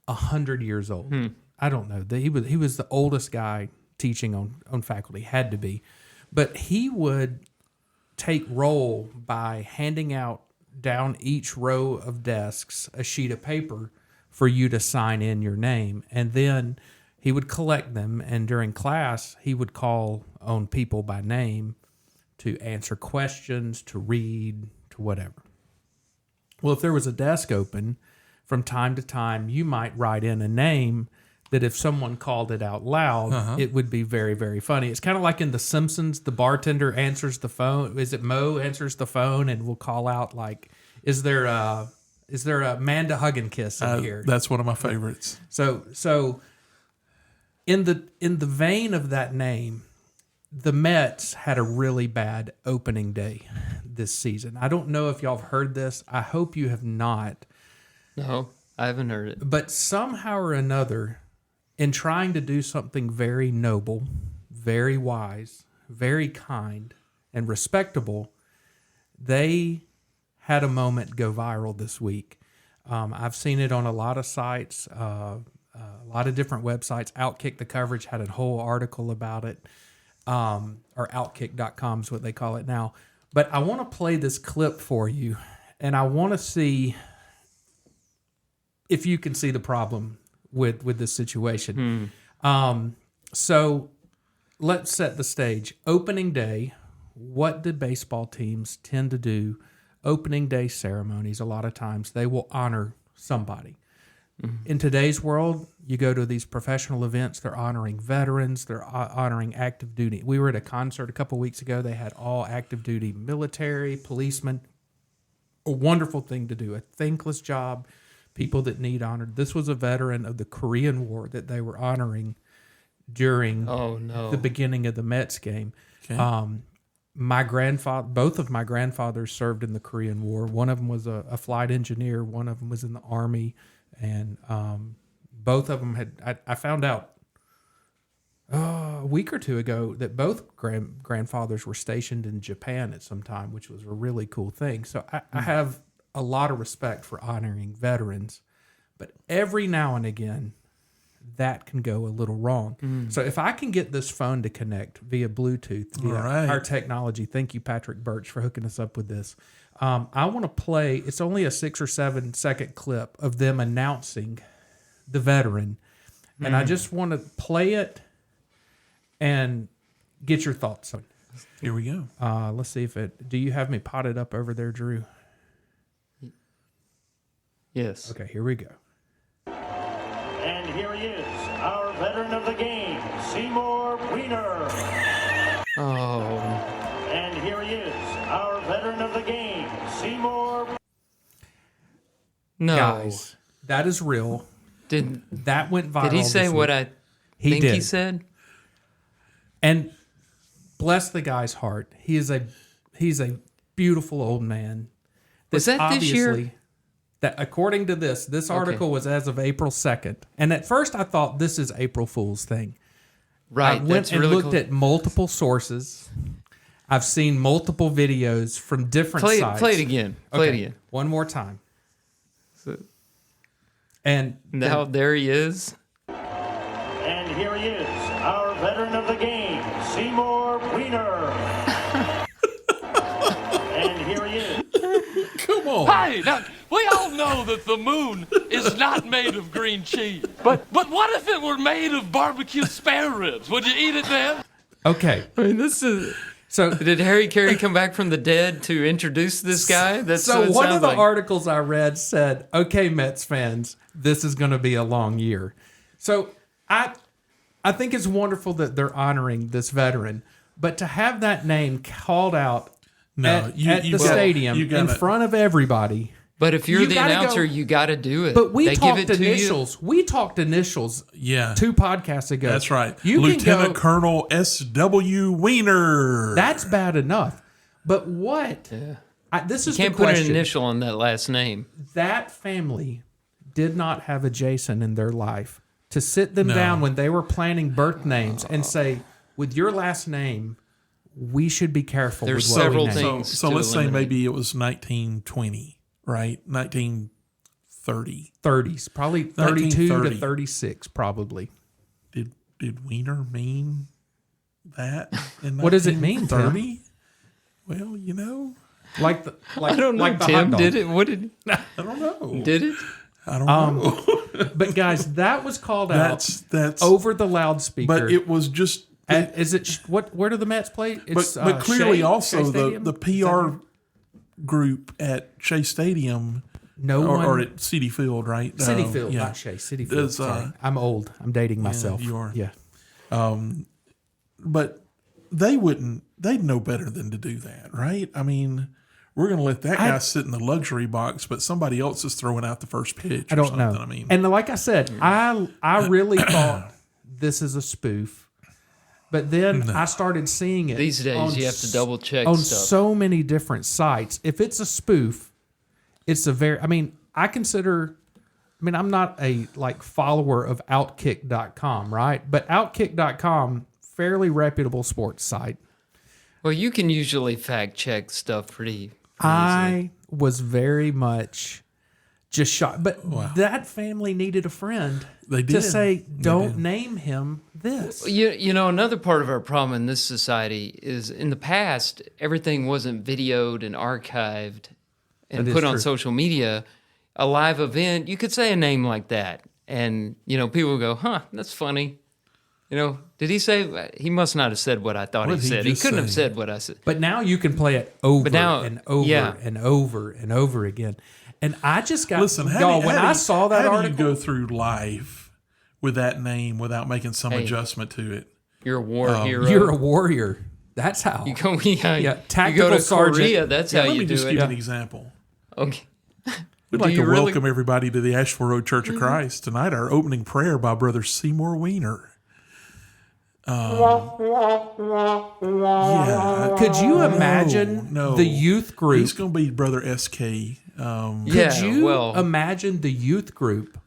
[SPEAKER 3] 100 years old. I don't know. He was the oldest guy teaching on faculty, had to be. But he would take roll by handing out down each row of desks a sheet of paper for you to sign in your name. And then he would collect them, and during class, he would call on people by name to answer questions, to read, to whatever. Well, if there was a desk open, from time to time, you might write in a name that if someone called it out loud, it would be very, very funny. It's kind of like in The Simpsons, the bartender answers the phone. Is it Mo answers the phone and will call out like, is there a Amanda Hugginkiss in here?
[SPEAKER 2] That's one of my favorites.
[SPEAKER 3] So in the vein of that name, the Mets had a really bad opening day this season. I don't know if y'all have heard this. I hope you have not.
[SPEAKER 1] No, I haven't heard it.
[SPEAKER 3] But somehow or another, in trying to do something very noble, very wise, very kind, and respectable, they had a moment go viral this week. I've seen it on a lot of sites, a lot of different websites. Outkick the Coverage had a whole article about it. or Outkick.com is what they call it now. But I want to play this clip for you, and I want to see if you can see the problem with this situation. So let's set the stage. Opening day, what do baseball teams tend to do? Opening day ceremonies, a lot of times, they will honor somebody. In today's world, you go to these professional events, they're honoring veterans, they're honoring active duty. We were at a concert a couple weeks ago. They had all active duty military, policemen. A wonderful thing to do, a thankless job, people that need honored. This was a veteran of the Korean War that they were honoring during the beginning of the Mets game.
[SPEAKER 2] Okay.
[SPEAKER 3] My grandfather, both of my grandfathers served in the Korean War. One of them was a flight engineer. One of them was in the Army. And both of them had, I found out a week or two ago that both grandfathers were stationed in Japan at some time, which was a really cool thing. So I have a lot of respect for honoring veterans, but every now and again, that can go a little wrong. So if I can get this phone to connect via Bluetooth, via our technology, thank you, Patrick Birch, for hooking us up with this. I want to play, it's only a 6 or 7 second clip of them announcing the veteran. And I just want to play it and get your thoughts on it.
[SPEAKER 2] Here we go.
[SPEAKER 3] Let's see if it, do you have me potted up over there, Drew?
[SPEAKER 1] Yes.
[SPEAKER 3] Okay, here we go.
[SPEAKER 4] And here he is, our veteran of the game, Seymour Wiener.
[SPEAKER 1] Oh.
[SPEAKER 4] And here he is, our veteran of the game, Seymour.
[SPEAKER 1] No.
[SPEAKER 3] Guys, that is real. That went viral.
[SPEAKER 1] Did he say
[SPEAKER 3] this
[SPEAKER 1] what
[SPEAKER 3] week.
[SPEAKER 1] I think he said?
[SPEAKER 3] And bless the guy's heart. He's a beautiful old man.
[SPEAKER 1] Was that this year?
[SPEAKER 3] That according to this article was as of April 2nd. And at first I thought this is April Fool's thing.
[SPEAKER 1] Right.
[SPEAKER 3] I went and looked at multiple sources. I've seen multiple videos from different sites.
[SPEAKER 1] Play it again. Play it again.
[SPEAKER 3] One more time.
[SPEAKER 1] So,
[SPEAKER 3] and
[SPEAKER 1] now there he is.
[SPEAKER 4] And here he is, our veteran of the game, Seymour Wiener. And here he is.
[SPEAKER 2] Come on.
[SPEAKER 5] Hey, now, we all know that the moon is not made of green cheese. But what if it were made of barbecue spare ribs? Would you eat it then?
[SPEAKER 3] Okay.
[SPEAKER 1] I mean, this is...
[SPEAKER 3] So
[SPEAKER 1] did Harry Carey come back from the dead to introduce this guy? That's
[SPEAKER 3] so
[SPEAKER 1] what it
[SPEAKER 3] one
[SPEAKER 1] sounds
[SPEAKER 3] of the
[SPEAKER 1] like.
[SPEAKER 3] articles I read said, "Okay, Mets fans, this is going to be a long year." So I think it's wonderful that they're honoring this veteran, but to have that name called out at the stadium in front of everybody.
[SPEAKER 1] But if you're
[SPEAKER 3] you
[SPEAKER 1] the
[SPEAKER 3] gotta
[SPEAKER 1] announcer, you got to do it.
[SPEAKER 3] But we
[SPEAKER 1] they
[SPEAKER 3] talked
[SPEAKER 1] give it
[SPEAKER 3] initials. We talked initials.
[SPEAKER 2] Yeah.
[SPEAKER 3] 2 podcasts ago.
[SPEAKER 2] That's right.
[SPEAKER 3] You
[SPEAKER 2] Lieutenant Colonel S.W. Wiener.
[SPEAKER 3] That's bad enough. But what?
[SPEAKER 1] Yeah.
[SPEAKER 3] This is
[SPEAKER 1] You can't
[SPEAKER 3] the
[SPEAKER 1] put
[SPEAKER 3] question.
[SPEAKER 1] an initial on that last name.
[SPEAKER 3] That family did not have a Jason in their life to sit them down when they were planning birth names and say, with your last name, we should be careful.
[SPEAKER 1] There's
[SPEAKER 3] with what
[SPEAKER 1] several
[SPEAKER 3] we name.
[SPEAKER 1] things.
[SPEAKER 2] So
[SPEAKER 1] to
[SPEAKER 2] let's say
[SPEAKER 1] eliminate.
[SPEAKER 2] maybe it was 1920, right? 1930.
[SPEAKER 3] 30s, probably 32 to
[SPEAKER 2] 1930.
[SPEAKER 3] 36, probably.
[SPEAKER 2] Did Wiener mean that?
[SPEAKER 3] What does it mean, Tim?
[SPEAKER 2] 30? Well, you know,
[SPEAKER 3] Like
[SPEAKER 1] I don't know,
[SPEAKER 3] like the
[SPEAKER 1] Tim.
[SPEAKER 3] hot dog.
[SPEAKER 1] Did it? What did?
[SPEAKER 2] I don't know.
[SPEAKER 1] Did it?
[SPEAKER 2] I don't know.
[SPEAKER 3] But guys, that was called out
[SPEAKER 2] That's
[SPEAKER 3] over the loudspeaker.
[SPEAKER 2] But it was just.
[SPEAKER 3] Is it what? Where do the Mets play? It's,
[SPEAKER 2] but clearly
[SPEAKER 3] Shea
[SPEAKER 2] also
[SPEAKER 3] Stadium?
[SPEAKER 2] the PR group at Shea Stadium or at Citi Field, right?
[SPEAKER 3] Citi Field,
[SPEAKER 2] yeah.
[SPEAKER 3] not Shea. Citi Field.
[SPEAKER 2] Does,
[SPEAKER 3] Sorry. I'm old. I'm dating myself.
[SPEAKER 2] you are.
[SPEAKER 3] Yeah.
[SPEAKER 2] But they'd know better than to do that, right? I mean, we're going to let that guy sit in the luxury box, but somebody else is throwing out the first pitch.
[SPEAKER 3] I don't know.
[SPEAKER 2] I mean,
[SPEAKER 3] and like I said, I really thought this is a spoof, but then I started seeing it.
[SPEAKER 1] These days, you have to double check
[SPEAKER 3] on
[SPEAKER 1] stuff.
[SPEAKER 3] so many different sites. If it's a spoof, it's a very. I mean, I'm not a follower of Outkick.com, right? But Outkick.com, fairly reputable sports site.
[SPEAKER 1] Well, you can usually fact check stuff pretty easily.
[SPEAKER 3] I was very much just shocked. But that family needed a friend
[SPEAKER 2] They
[SPEAKER 3] to
[SPEAKER 2] did.
[SPEAKER 3] say,
[SPEAKER 2] They
[SPEAKER 3] don't
[SPEAKER 2] did.
[SPEAKER 3] name him this.
[SPEAKER 1] You know, another part of our problem in this society is in the past, everything wasn't videoed and archived and
[SPEAKER 3] That is
[SPEAKER 1] put on
[SPEAKER 3] true.
[SPEAKER 1] social media. A live event, you could say a name like that. And, you know, people would go, huh, that's funny. You know, did he say, he must not have said what I thought
[SPEAKER 2] What
[SPEAKER 1] he
[SPEAKER 2] did he
[SPEAKER 1] said. He
[SPEAKER 2] just
[SPEAKER 1] couldn't have
[SPEAKER 2] say?
[SPEAKER 1] said what I said.
[SPEAKER 3] But now you can play it over
[SPEAKER 1] now-
[SPEAKER 3] and over
[SPEAKER 1] yeah.
[SPEAKER 3] and over and over again. And I just got,
[SPEAKER 2] Listen,
[SPEAKER 3] y'all, when I saw that
[SPEAKER 2] how
[SPEAKER 3] article,
[SPEAKER 2] do you go through life with that name without making some
[SPEAKER 1] Hey.
[SPEAKER 2] adjustment to it?
[SPEAKER 1] You're a war hero.
[SPEAKER 3] you're a warrior. That's how.
[SPEAKER 1] You go,
[SPEAKER 3] Yeah,
[SPEAKER 1] you
[SPEAKER 3] tactical
[SPEAKER 1] go to
[SPEAKER 3] sergeant.
[SPEAKER 1] Korea, that's how
[SPEAKER 2] Let
[SPEAKER 1] you
[SPEAKER 2] me
[SPEAKER 1] do
[SPEAKER 2] just
[SPEAKER 1] it.
[SPEAKER 2] give you an example.
[SPEAKER 1] Okay.
[SPEAKER 2] We'd
[SPEAKER 1] Do
[SPEAKER 2] like to
[SPEAKER 1] you really-
[SPEAKER 2] welcome everybody to the Asheville Road Church of Christ. Tonight, our opening prayer by Brother Seymour Weiner. Yeah.
[SPEAKER 3] Could you imagine
[SPEAKER 2] no.
[SPEAKER 3] the youth group?
[SPEAKER 2] He's going to be Brother SK.
[SPEAKER 3] Could
[SPEAKER 1] Yeah,
[SPEAKER 3] you
[SPEAKER 1] well-
[SPEAKER 3] imagine the youth group?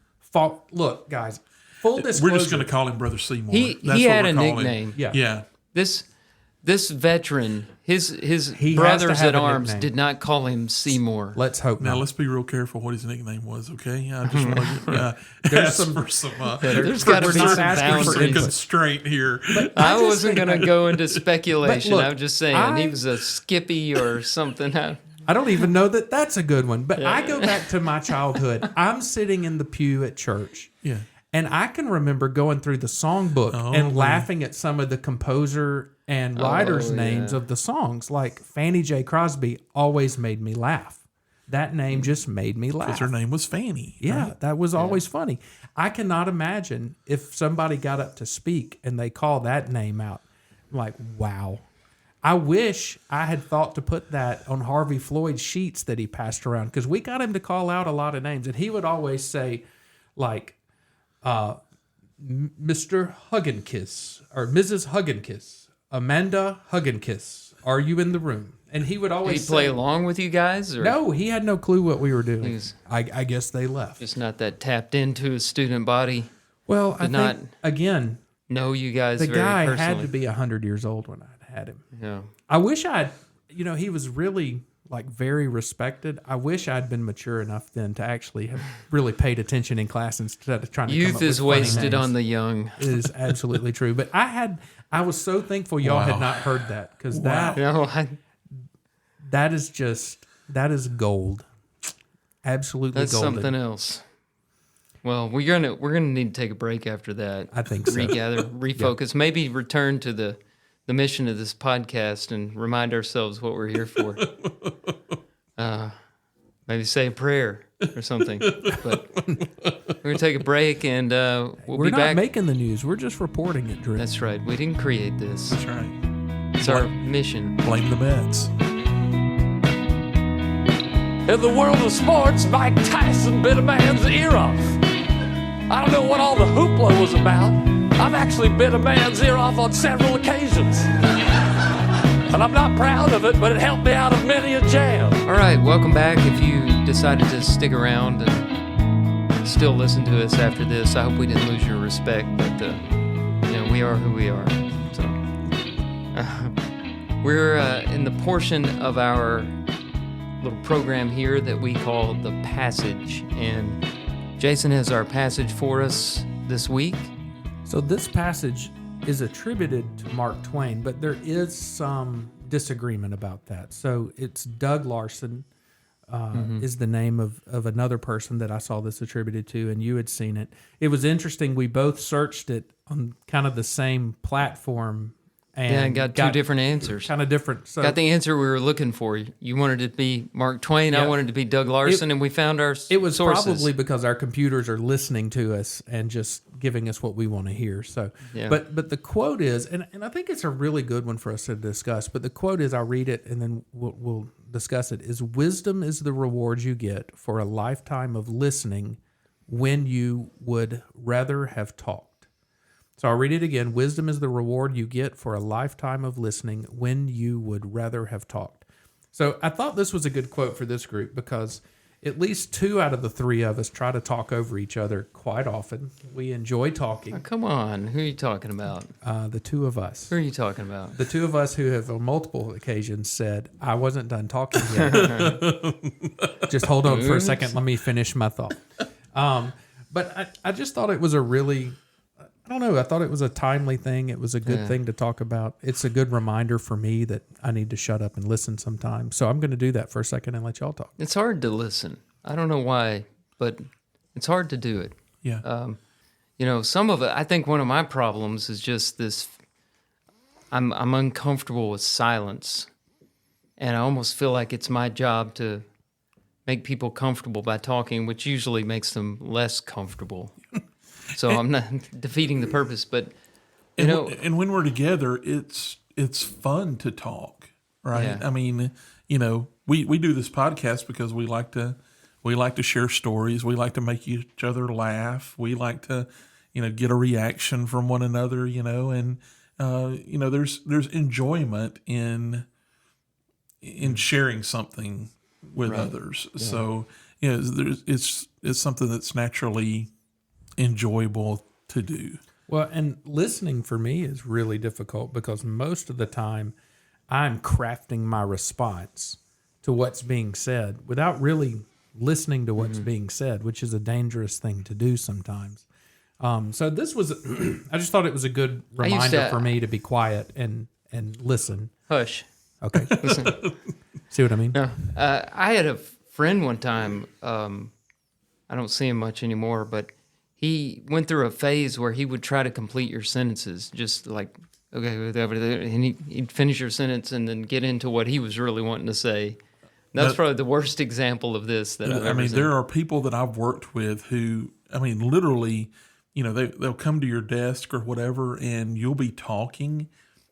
[SPEAKER 3] Look, guys, full disclosure.
[SPEAKER 2] We're just going to call him Brother Seymour.
[SPEAKER 1] He
[SPEAKER 2] That's
[SPEAKER 1] had
[SPEAKER 2] what
[SPEAKER 1] a
[SPEAKER 2] we're calling
[SPEAKER 1] nickname.
[SPEAKER 2] him.
[SPEAKER 3] Yeah.
[SPEAKER 2] Yeah.
[SPEAKER 1] This veteran, his
[SPEAKER 3] He has
[SPEAKER 1] brothers
[SPEAKER 3] to have
[SPEAKER 1] at
[SPEAKER 3] a
[SPEAKER 1] arms
[SPEAKER 3] nickname.
[SPEAKER 1] did not call him Seymour.
[SPEAKER 3] Let's hope
[SPEAKER 2] Now
[SPEAKER 3] not.
[SPEAKER 2] let's be real careful what his nickname was, okay? I just want to
[SPEAKER 3] There's
[SPEAKER 2] ask for some.
[SPEAKER 1] There's gotta
[SPEAKER 2] we're
[SPEAKER 1] be
[SPEAKER 2] not
[SPEAKER 1] some
[SPEAKER 2] asking for some
[SPEAKER 1] boundaries.
[SPEAKER 2] constraint here.
[SPEAKER 1] I
[SPEAKER 3] just
[SPEAKER 1] wasn't
[SPEAKER 3] think-
[SPEAKER 1] going to go into speculation.
[SPEAKER 3] But look,
[SPEAKER 1] I'm just saying he was a Skippy or something.
[SPEAKER 3] I don't even know that that's a good one. But I go back to my childhood. I'm sitting in the pew at church.
[SPEAKER 2] Yeah.
[SPEAKER 3] And I can remember going through the songbook and laughing at some of the composer and writers' names of the songs. Like Fannie J. Crosby always made me laugh. That name just made me laugh.
[SPEAKER 2] Because her name was Fanny.
[SPEAKER 3] Yeah,
[SPEAKER 2] right?
[SPEAKER 3] that was always funny. I cannot imagine if somebody got up to speak and they call that name out. I'm like, wow. I wish I had thought to put that on Harvey Floyd's sheets that he passed around, because we got him to call out a lot of names. And he would always say, like, Mr. Hugginkiss or Mrs. Hugginkiss, Amanda Hugginkiss, are you in the room? And he would
[SPEAKER 1] Did he
[SPEAKER 3] always
[SPEAKER 1] play
[SPEAKER 3] say,
[SPEAKER 1] along with you guys? Or
[SPEAKER 3] no, he had no clue what we were doing.
[SPEAKER 1] was-
[SPEAKER 3] I guess they left.
[SPEAKER 1] just not that tapped into his student body?
[SPEAKER 3] Well, I
[SPEAKER 1] Did not
[SPEAKER 3] think, again,
[SPEAKER 1] know you guys
[SPEAKER 3] the
[SPEAKER 1] very
[SPEAKER 3] guy
[SPEAKER 1] personally.
[SPEAKER 3] had to be 100 years old when I had him.
[SPEAKER 1] Yeah.
[SPEAKER 3] I wish I'd, he was really like very respected. I wish I'd been mature enough then to actually have really paid attention in class instead of trying to come
[SPEAKER 1] Youth
[SPEAKER 3] up
[SPEAKER 1] is
[SPEAKER 3] with funny
[SPEAKER 1] wasted
[SPEAKER 3] names.
[SPEAKER 1] on the young.
[SPEAKER 3] It is absolutely true. But I was so thankful y'all had not heard that, because
[SPEAKER 1] No,
[SPEAKER 3] that is gold. Absolutely
[SPEAKER 1] that's
[SPEAKER 3] golden.
[SPEAKER 1] something else. Well, we're gonna need to take a break after that.
[SPEAKER 3] I think so.
[SPEAKER 1] Regather, refocus, maybe return to the mission of this podcast and remind ourselves what we're here for. Maybe say a prayer or something. But we're gonna take a break and we'll
[SPEAKER 3] We're
[SPEAKER 1] be
[SPEAKER 3] not
[SPEAKER 1] back.
[SPEAKER 3] making the news. We're just reporting it, Drew.
[SPEAKER 1] That's right. We didn't create this.
[SPEAKER 2] That's right.
[SPEAKER 1] It's our mission.
[SPEAKER 2] Blame the Mets.
[SPEAKER 5] In the world of sports, Mike Tyson bit a man's ear off. I don't know what all the hoopla was about. I've actually bit a man's ear off on several occasions. And I'm not proud of it, but it helped me out of many a jam.
[SPEAKER 1] All right, welcome back. If you decided to stick around and still listen to us after this, I hope we didn't lose your respect. But we are who we are. So we're in the portion of our little program here that we call the Passage, and Jason has our passage for us this week.
[SPEAKER 3] So this passage is attributed to Mark Twain, but there is some disagreement about that. So it's Doug Larson is the name of another person that I saw this attributed to, and you had seen it. It was interesting. We both searched it on kind of the same platform, and
[SPEAKER 1] got two different answers.
[SPEAKER 3] kind of different. So
[SPEAKER 1] Got the answer we were looking for. You wanted it to be Mark Twain. I
[SPEAKER 3] Yeah.
[SPEAKER 1] wanted it to be Doug Larson, and we found our
[SPEAKER 3] it was
[SPEAKER 1] sources.
[SPEAKER 3] probably because our computers are listening to us and just giving us what we want to hear. So,
[SPEAKER 1] Yeah.
[SPEAKER 3] but the quote is, and I think it's a really good one for us to discuss. But the quote is, I'll read it and then we'll discuss it. Is wisdom is the reward you get for a lifetime of listening when you would rather have talked. So I'll read it again. Wisdom is the reward you get for a lifetime of listening when you would rather have talked. So I thought this was a good quote for this group because at least 2 out of the 3 of us try to talk over each other quite often. We enjoy talking.
[SPEAKER 1] Come on, who are you talking about?
[SPEAKER 3] The 2 of us.
[SPEAKER 1] Who are you talking about?
[SPEAKER 3] The 2 of us who have on multiple occasions said, I wasn't done talking yet. Just hold on for a second. Let me finish my thought. But I just thought it was a really, I don't know, I thought it was a timely thing. It was a good thing to talk about. It's a good reminder for me that I need to shut up and listen sometimes. So I'm going to do that for a second and let y'all talk.
[SPEAKER 1] It's hard to listen. I don't know why, but it's hard to do it.
[SPEAKER 2] Yeah.
[SPEAKER 1] Some of it, I think one of my problems is just this, I'm uncomfortable with silence. And I almost feel like it's my job to make people comfortable by talking, which usually makes them less comfortable. So I'm not defeating the purpose, but
[SPEAKER 2] and when we're together, it's fun to talk, right?
[SPEAKER 1] Yeah.
[SPEAKER 2] I mean, we do this podcast because we like to share stories. We like to make each other laugh. We like to, get a reaction from one another, and there's enjoyment in sharing something with others. Yeah. So, it's something that's naturally enjoyable to do.
[SPEAKER 3] Well, and listening for me is really difficult because most of the time I'm crafting my response to what's being said without really listening to what's being said, which is a dangerous thing to do sometimes. So this was, I just thought it was a good reminder for me to be quiet and listen.
[SPEAKER 1] Hush.
[SPEAKER 3] Okay.
[SPEAKER 1] Listen.
[SPEAKER 3] See what I mean?
[SPEAKER 1] No. I had a friend one time, I don't see him much anymore, but he went through a phase where he would try to complete your sentences, just like, okay, and he'd finish your sentence and then get into what he was really wanting to say. That's probably the worst example of this that I've ever seen.
[SPEAKER 2] There are people that I've worked with who, literally, they'll come to your desk or whatever, and you'll be talking,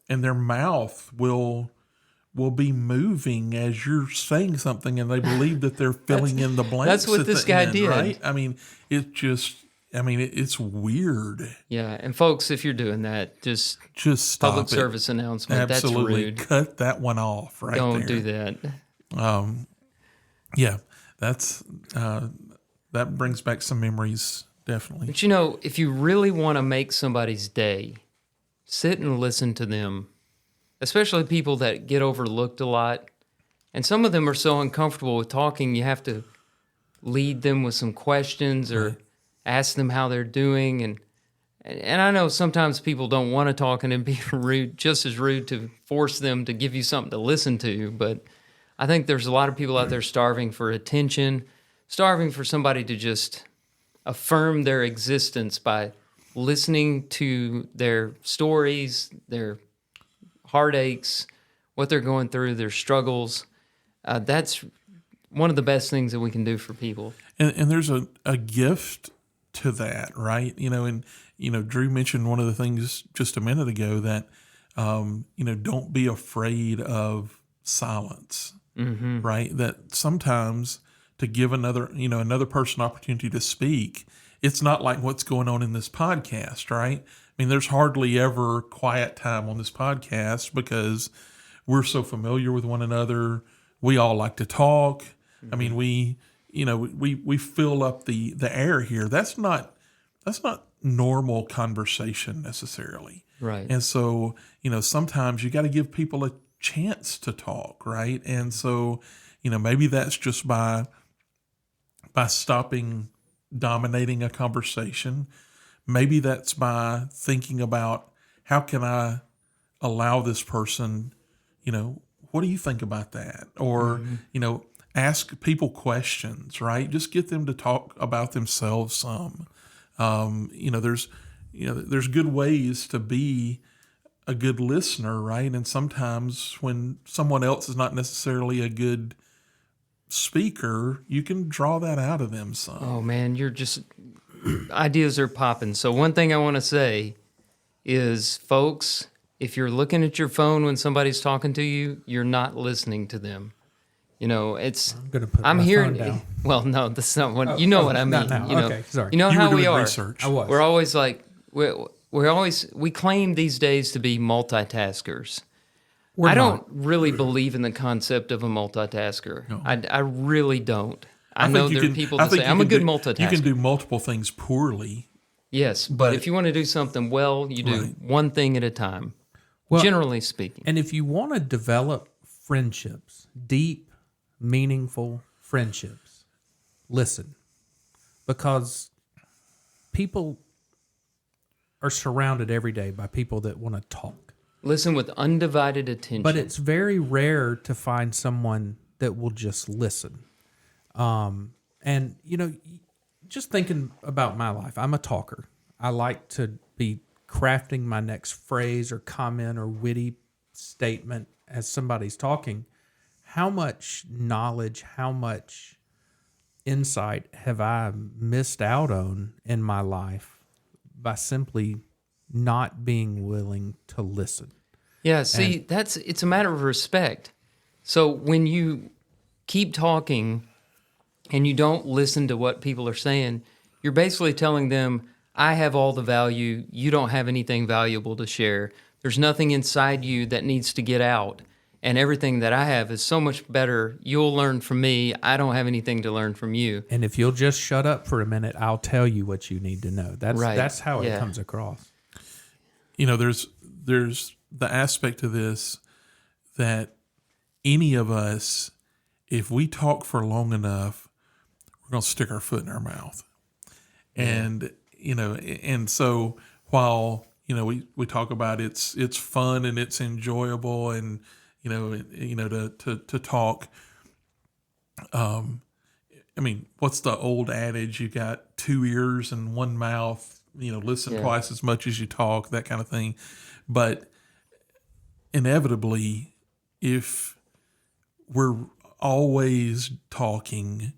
[SPEAKER 2] and their mouth will be moving as you're saying something, and they believe that they're filling in the blanks.
[SPEAKER 1] That's what this guy did,
[SPEAKER 2] right? It's weird.
[SPEAKER 1] Yeah, and folks, if you're doing that, just
[SPEAKER 2] stop
[SPEAKER 1] public
[SPEAKER 2] it.
[SPEAKER 1] service announcement.
[SPEAKER 2] Absolutely.
[SPEAKER 1] That's rude.
[SPEAKER 2] Cut that one off right
[SPEAKER 1] Don't
[SPEAKER 2] there.
[SPEAKER 1] do that.
[SPEAKER 2] Yeah, that's that brings back some memories, definitely.
[SPEAKER 1] But if you really want to make somebody's day, sit and listen to them, especially people that get overlooked a lot. And some of them are so uncomfortable with talking, you have to lead them with some questions or ask them how they're doing. And I know sometimes people don't want to talk, and it'd be rude, just as rude to force them to give you something to listen to. But I think there's a lot of people out there starving for attention, starving for somebody to just affirm their existence by listening to their stories, their heartaches, what they're going through, their struggles. That's one of the best things that we can do for people.
[SPEAKER 2] And there's a gift to that, right? Drew mentioned one of the things just a minute ago that, don't be afraid of silence, right? That sometimes to give another person opportunity to speak, it's not like what's going on in this podcast, right? There's hardly ever quiet time on this podcast because we're so familiar with one another. We all like to talk. We fill up the air here. That's not normal conversation necessarily.
[SPEAKER 1] Right.
[SPEAKER 2] And so, sometimes you got to give people a chance to talk, right? And so, maybe that's just by stopping dominating a conversation. Maybe that's by thinking about how can I allow this person, what do you think about that? Or, ask people questions, right? Just get them to talk about themselves some. There's good ways to be a good listener, right? And sometimes when someone else is not necessarily a good speaker, you can draw that out of them some.
[SPEAKER 1] Oh man, ideas are popping. So one thing I want to say is, folks, if you're looking at your phone when somebody's talking to you, you're not listening to them. I'm
[SPEAKER 3] gonna put my phone down.
[SPEAKER 1] Well, no, that's not what you know what I mean.
[SPEAKER 3] No. Okay, sorry.
[SPEAKER 1] You know
[SPEAKER 2] You
[SPEAKER 1] how
[SPEAKER 2] were
[SPEAKER 1] we
[SPEAKER 2] doing
[SPEAKER 1] are.
[SPEAKER 2] research.
[SPEAKER 3] I was.
[SPEAKER 1] We're always like we claim these days to be multitaskers. I don't really believe in the concept of a multitasker.
[SPEAKER 2] No.
[SPEAKER 1] I really don't. I know there are people that say, I'm a good multitasker.
[SPEAKER 2] You can do multiple things poorly.
[SPEAKER 1] Yes, but if you want to do something well, you do one thing at a time, generally speaking.
[SPEAKER 3] And if you want to develop friendships, deep, meaningful friendships, listen. Because people are surrounded every day by people that want to talk.
[SPEAKER 1] Listen with undivided attention.
[SPEAKER 3] But it's very rare to find someone that will just listen. And, just thinking about my life, I'm a talker. I like to be crafting my next phrase or comment or witty statement as somebody's talking. How much knowledge, how much insight have I missed out on in my life by simply not being willing to listen?
[SPEAKER 1] Yeah, see, it's a matter of respect. So when you keep talking and you don't listen to what people are saying, you're basically telling them, I have all the value, you don't have anything valuable to share. There's nothing inside you that needs to get out. And everything that I have is so much better. You'll learn from me. I don't have anything to learn from you.
[SPEAKER 3] And if you'll just shut up for a minute, I'll tell you what you need to know. That's how it comes across.
[SPEAKER 2] There's the aspect of this that any of us, if we talk for long enough, we're going to stick our foot in our mouth. And, and so while, we talk about it's fun and it's enjoyable and, to talk. What's the old adage? You got two ears and one mouth, listen twice as much as you talk, that kind of thing. But inevitably, if we're always talking,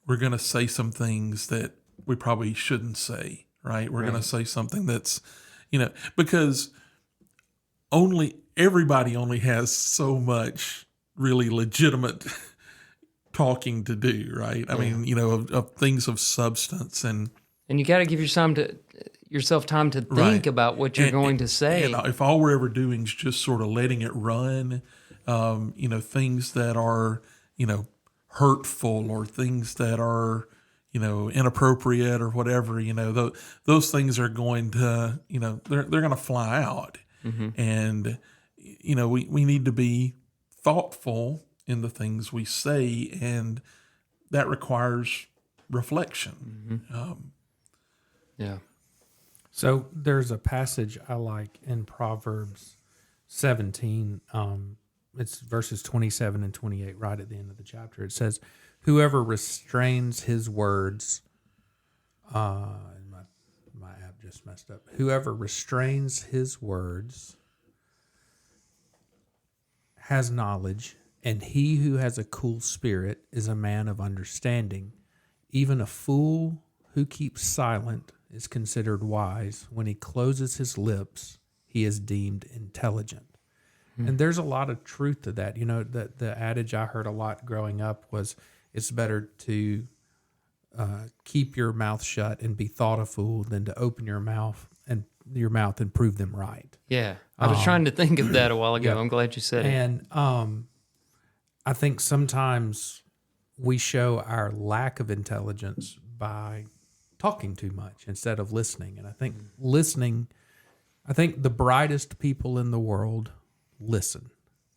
[SPEAKER 2] we're going to say some things that we probably shouldn't say, right? We're going to say something that's, because everybody only has so much really legitimate talking to do, right? I mean, of things of substance and
[SPEAKER 1] you got to give yourself time to think about what you're going to say.
[SPEAKER 2] And if all we're ever doing is just sort of letting it run, things that are, hurtful or things that are, inappropriate or whatever, those things are going to, they're going to fly out. Mm-hmm. And, we need to be thoughtful in the things we say, and that requires reflection.
[SPEAKER 1] Mm-hmm. Yeah.
[SPEAKER 3] So there's a passage I like in Proverbs 17. It's verses 27 and 28, right at the end of the chapter. It says, whoever restrains his words, my app just messed up. Whoever restrains his words has knowledge, and he who has a cool spirit is a man of understanding. Even a fool who keeps silent is considered wise. When he closes his lips, he is deemed intelligent. And there's a lot of truth to that. The adage I heard a lot growing up was, it's better to keep your mouth shut and be thought a fool than to open your mouth and prove them right.
[SPEAKER 1] Yeah. I was trying to think of that a while ago.
[SPEAKER 3] Yeah.
[SPEAKER 1] I'm glad you said it.
[SPEAKER 3] And I think sometimes we show our lack of intelligence by talking too much instead of listening. And I think the brightest people in the world listen.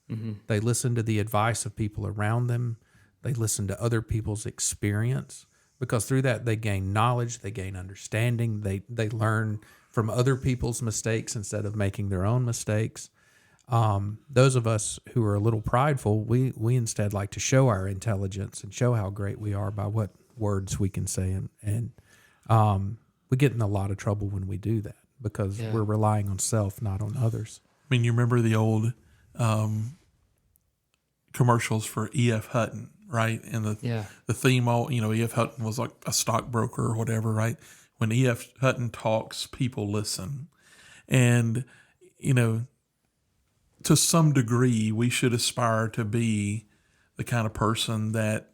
[SPEAKER 3] Mm-hmm. They listen to the advice of people around them. They listen to other people's experience, because through that they gain knowledge, they gain understanding, they learn from other people's mistakes instead of making their own mistakes. Those of us who are a little prideful, we instead like to show our intelligence and show how great we are by what words we can say, and we get in a lot of trouble when we do that, because we're relying on self, not on others.
[SPEAKER 2] I mean, you remember the old commercials for E.F. Hutton, right? And the theme, E.F. Hutton was like a stockbroker or whatever, right? When E.F. Hutton talks, people listen. And, to some degree, we should aspire to be the kind of person that,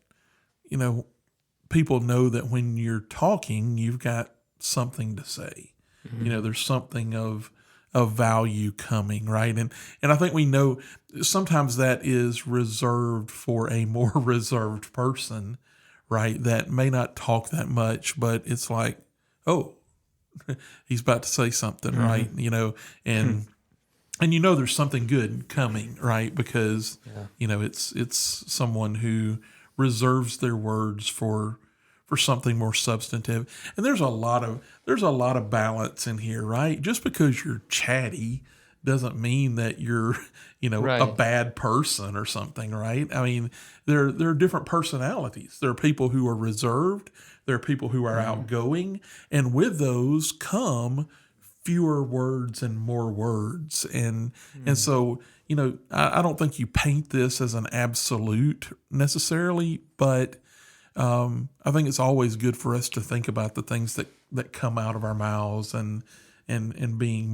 [SPEAKER 2] people know that when you're talking, you've got something to say. Mm-hmm. There's something of value coming, right? And I think we know sometimes that is reserved for a more reserved person right, that may not talk that much, but it's like, oh, he's about to say something, right? And there's something good coming, right? Because it's someone who reserves their words for something more substantive. And there's a lot of balance in here, right? Just because you're chatty doesn't mean that you're, a
[SPEAKER 1] Right.
[SPEAKER 2] bad person or something, right? I mean, there are different personalities. There are people who are reserved. There are people who are outgoing. And with those come fewer words and more words. And so, I don't think you paint this as an absolute necessarily, but I think it's always good for us to think about the things that come out of our mouths and being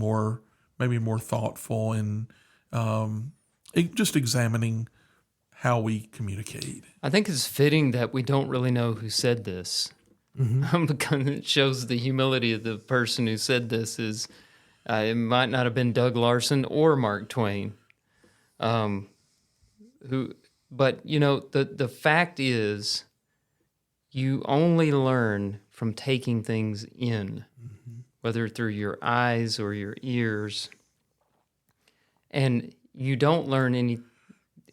[SPEAKER 2] maybe more thoughtful and just examining how we communicate.
[SPEAKER 1] I think it's fitting that we don't really know who said this. Because it shows the humility of the person who said this is it might not have been Doug Larson or Mark Twain. But the fact is you only learn from taking things in, whether through your eyes or your ears. And you don't learn any.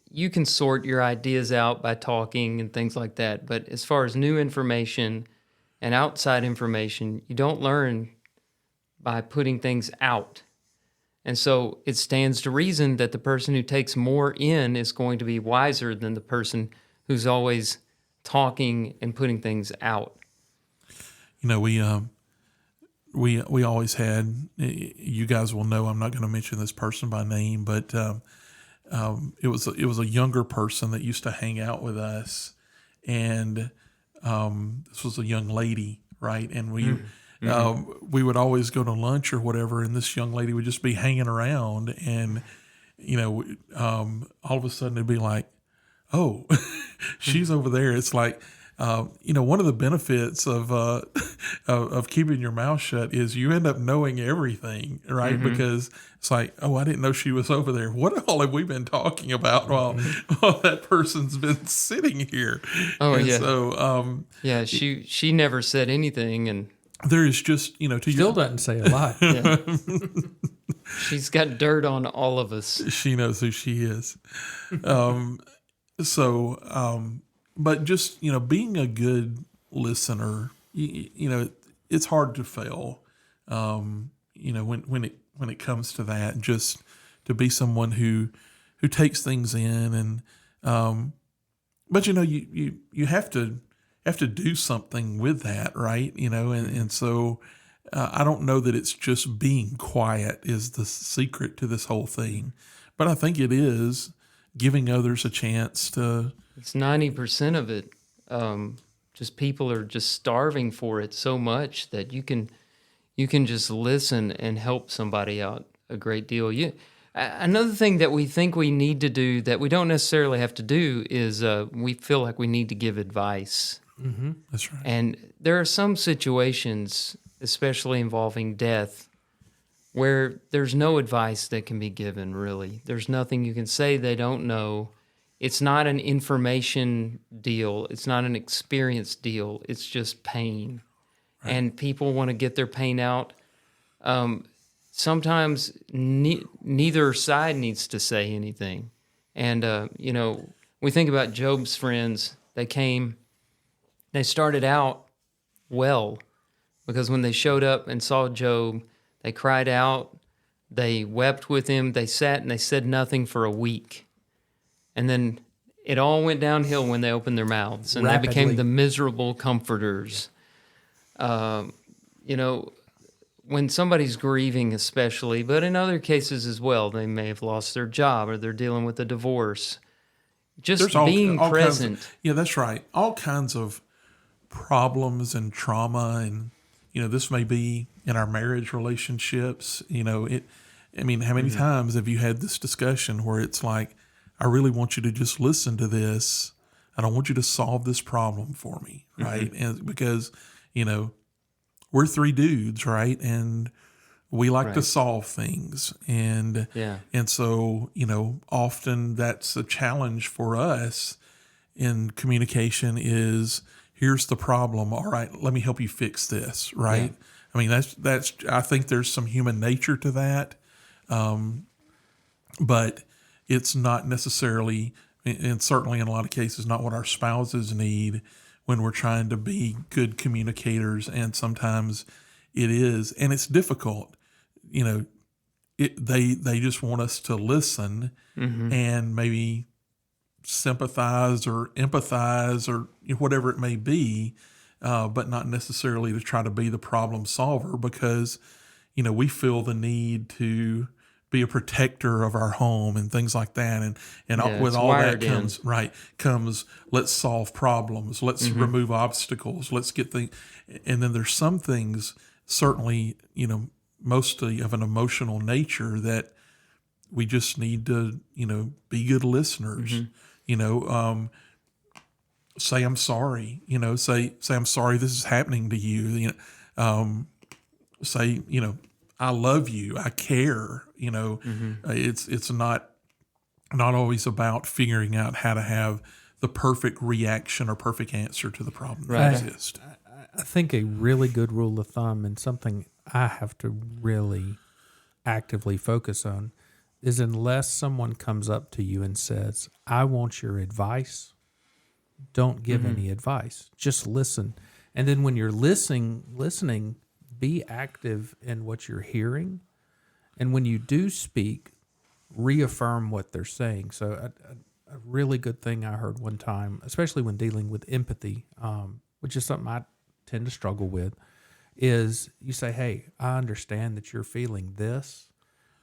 [SPEAKER 1] You can sort your ideas out by talking and things like that. But as far as new information and outside information, you don't learn by putting things out. And so it stands to reason that the person who takes more in is going to be wiser than the person who's always talking and putting things out.
[SPEAKER 2] We always had, you guys will know, I'm not going to mention this person by name, but it was a younger person that used to hang out with us, and this was a young lady, right? And we would always go to lunch or whatever, and this young lady would just be hanging around, and all of a sudden it'd be like, oh, she's over there. It's like, one of the benefits of keeping your mouth shut is you end up knowing everything, right? Because it's like, oh, I didn't know she was over there. What all have we been talking about while that person's been sitting here?
[SPEAKER 1] Oh,
[SPEAKER 2] and
[SPEAKER 1] yeah.
[SPEAKER 2] So,
[SPEAKER 1] She never said anything, and
[SPEAKER 2] there is just,
[SPEAKER 3] Still doesn't say a lot.
[SPEAKER 1] yeah. She's got dirt on all of us.
[SPEAKER 2] she knows who she is. But just, being a good listener, it's hard to fail. When it comes to that, just to be someone who takes things in but you have to do something with that, right? And so I don't know that it's just being quiet is the secret to this whole thing, but I think it is giving others a chance to.
[SPEAKER 1] It's 90% of it. Just people are just starving for it so much that you can just listen and help somebody out a great deal. Another thing that we think we need to do that we don't necessarily have to do is we feel like we need to give advice.
[SPEAKER 2] Mm-hmm. That's right.
[SPEAKER 1] And there are some situations, especially involving death, where there's no advice that can be given, really. There's nothing you can say they don't know. It's not an information deal. It's not an experience deal. It's just pain. Right. And people want to get their pain out. Sometimes neither side needs to say anything. And, we think about Job's friends. They started out well, because when they showed up and saw Job, they cried out, they wept with him, they sat and they said nothing for a week. And then it all went downhill when they opened their mouths, and
[SPEAKER 3] Rapidly.
[SPEAKER 1] they became the miserable comforters. When somebody's grieving especially, but in other cases as well, they may have lost their job or they're dealing with a divorce. Just being present.
[SPEAKER 2] Yeah, that's right. All kinds of problems and trauma, and this may be in our marriage relationships. How many times have you had this discussion where it's like, I really want you to just listen to this. I don't want you to solve this problem for me, right? And because we're three dudes, right? And we like to solve things, and so often that's a challenge for us in communication is, here's the problem. All right, let me help you fix this. Right. Yeah. I mean, that's. I think there's some human nature to that, but it's not necessarily, and certainly in a lot of cases, not what our spouses need when we're trying to be good communicators. And sometimes it is, and it's difficult. You know, they just want us to listen and maybe sympathize or empathize or whatever it may be, but not necessarily to try to be the problem solver, because, you know, we feel the need to be a protector of our home and things like that. And with all that comes, let's solve problems. Let's remove obstacles. Let's get things. And then there's some things, certainly, you know, mostly of an emotional nature, that we just need to, you know, be good listeners. You know, say I'm sorry. You know, say I'm sorry this is happening to you. You know, say, you know, I love you. I care. You know, it's not always about figuring out how to have the perfect reaction or perfect answer to the problem that exists.
[SPEAKER 3] I think a really good rule of thumb, and something I have to really actively focus on, is unless someone comes up to you and says, I want your advice, don't give any advice. Just listen. And then when you're listening, be active in what you're hearing. And when you do speak, reaffirm what they're saying. So a really good thing I heard one time, especially when dealing with empathy, which is something I tend to struggle with, is you say, hey, I understand that you're feeling this,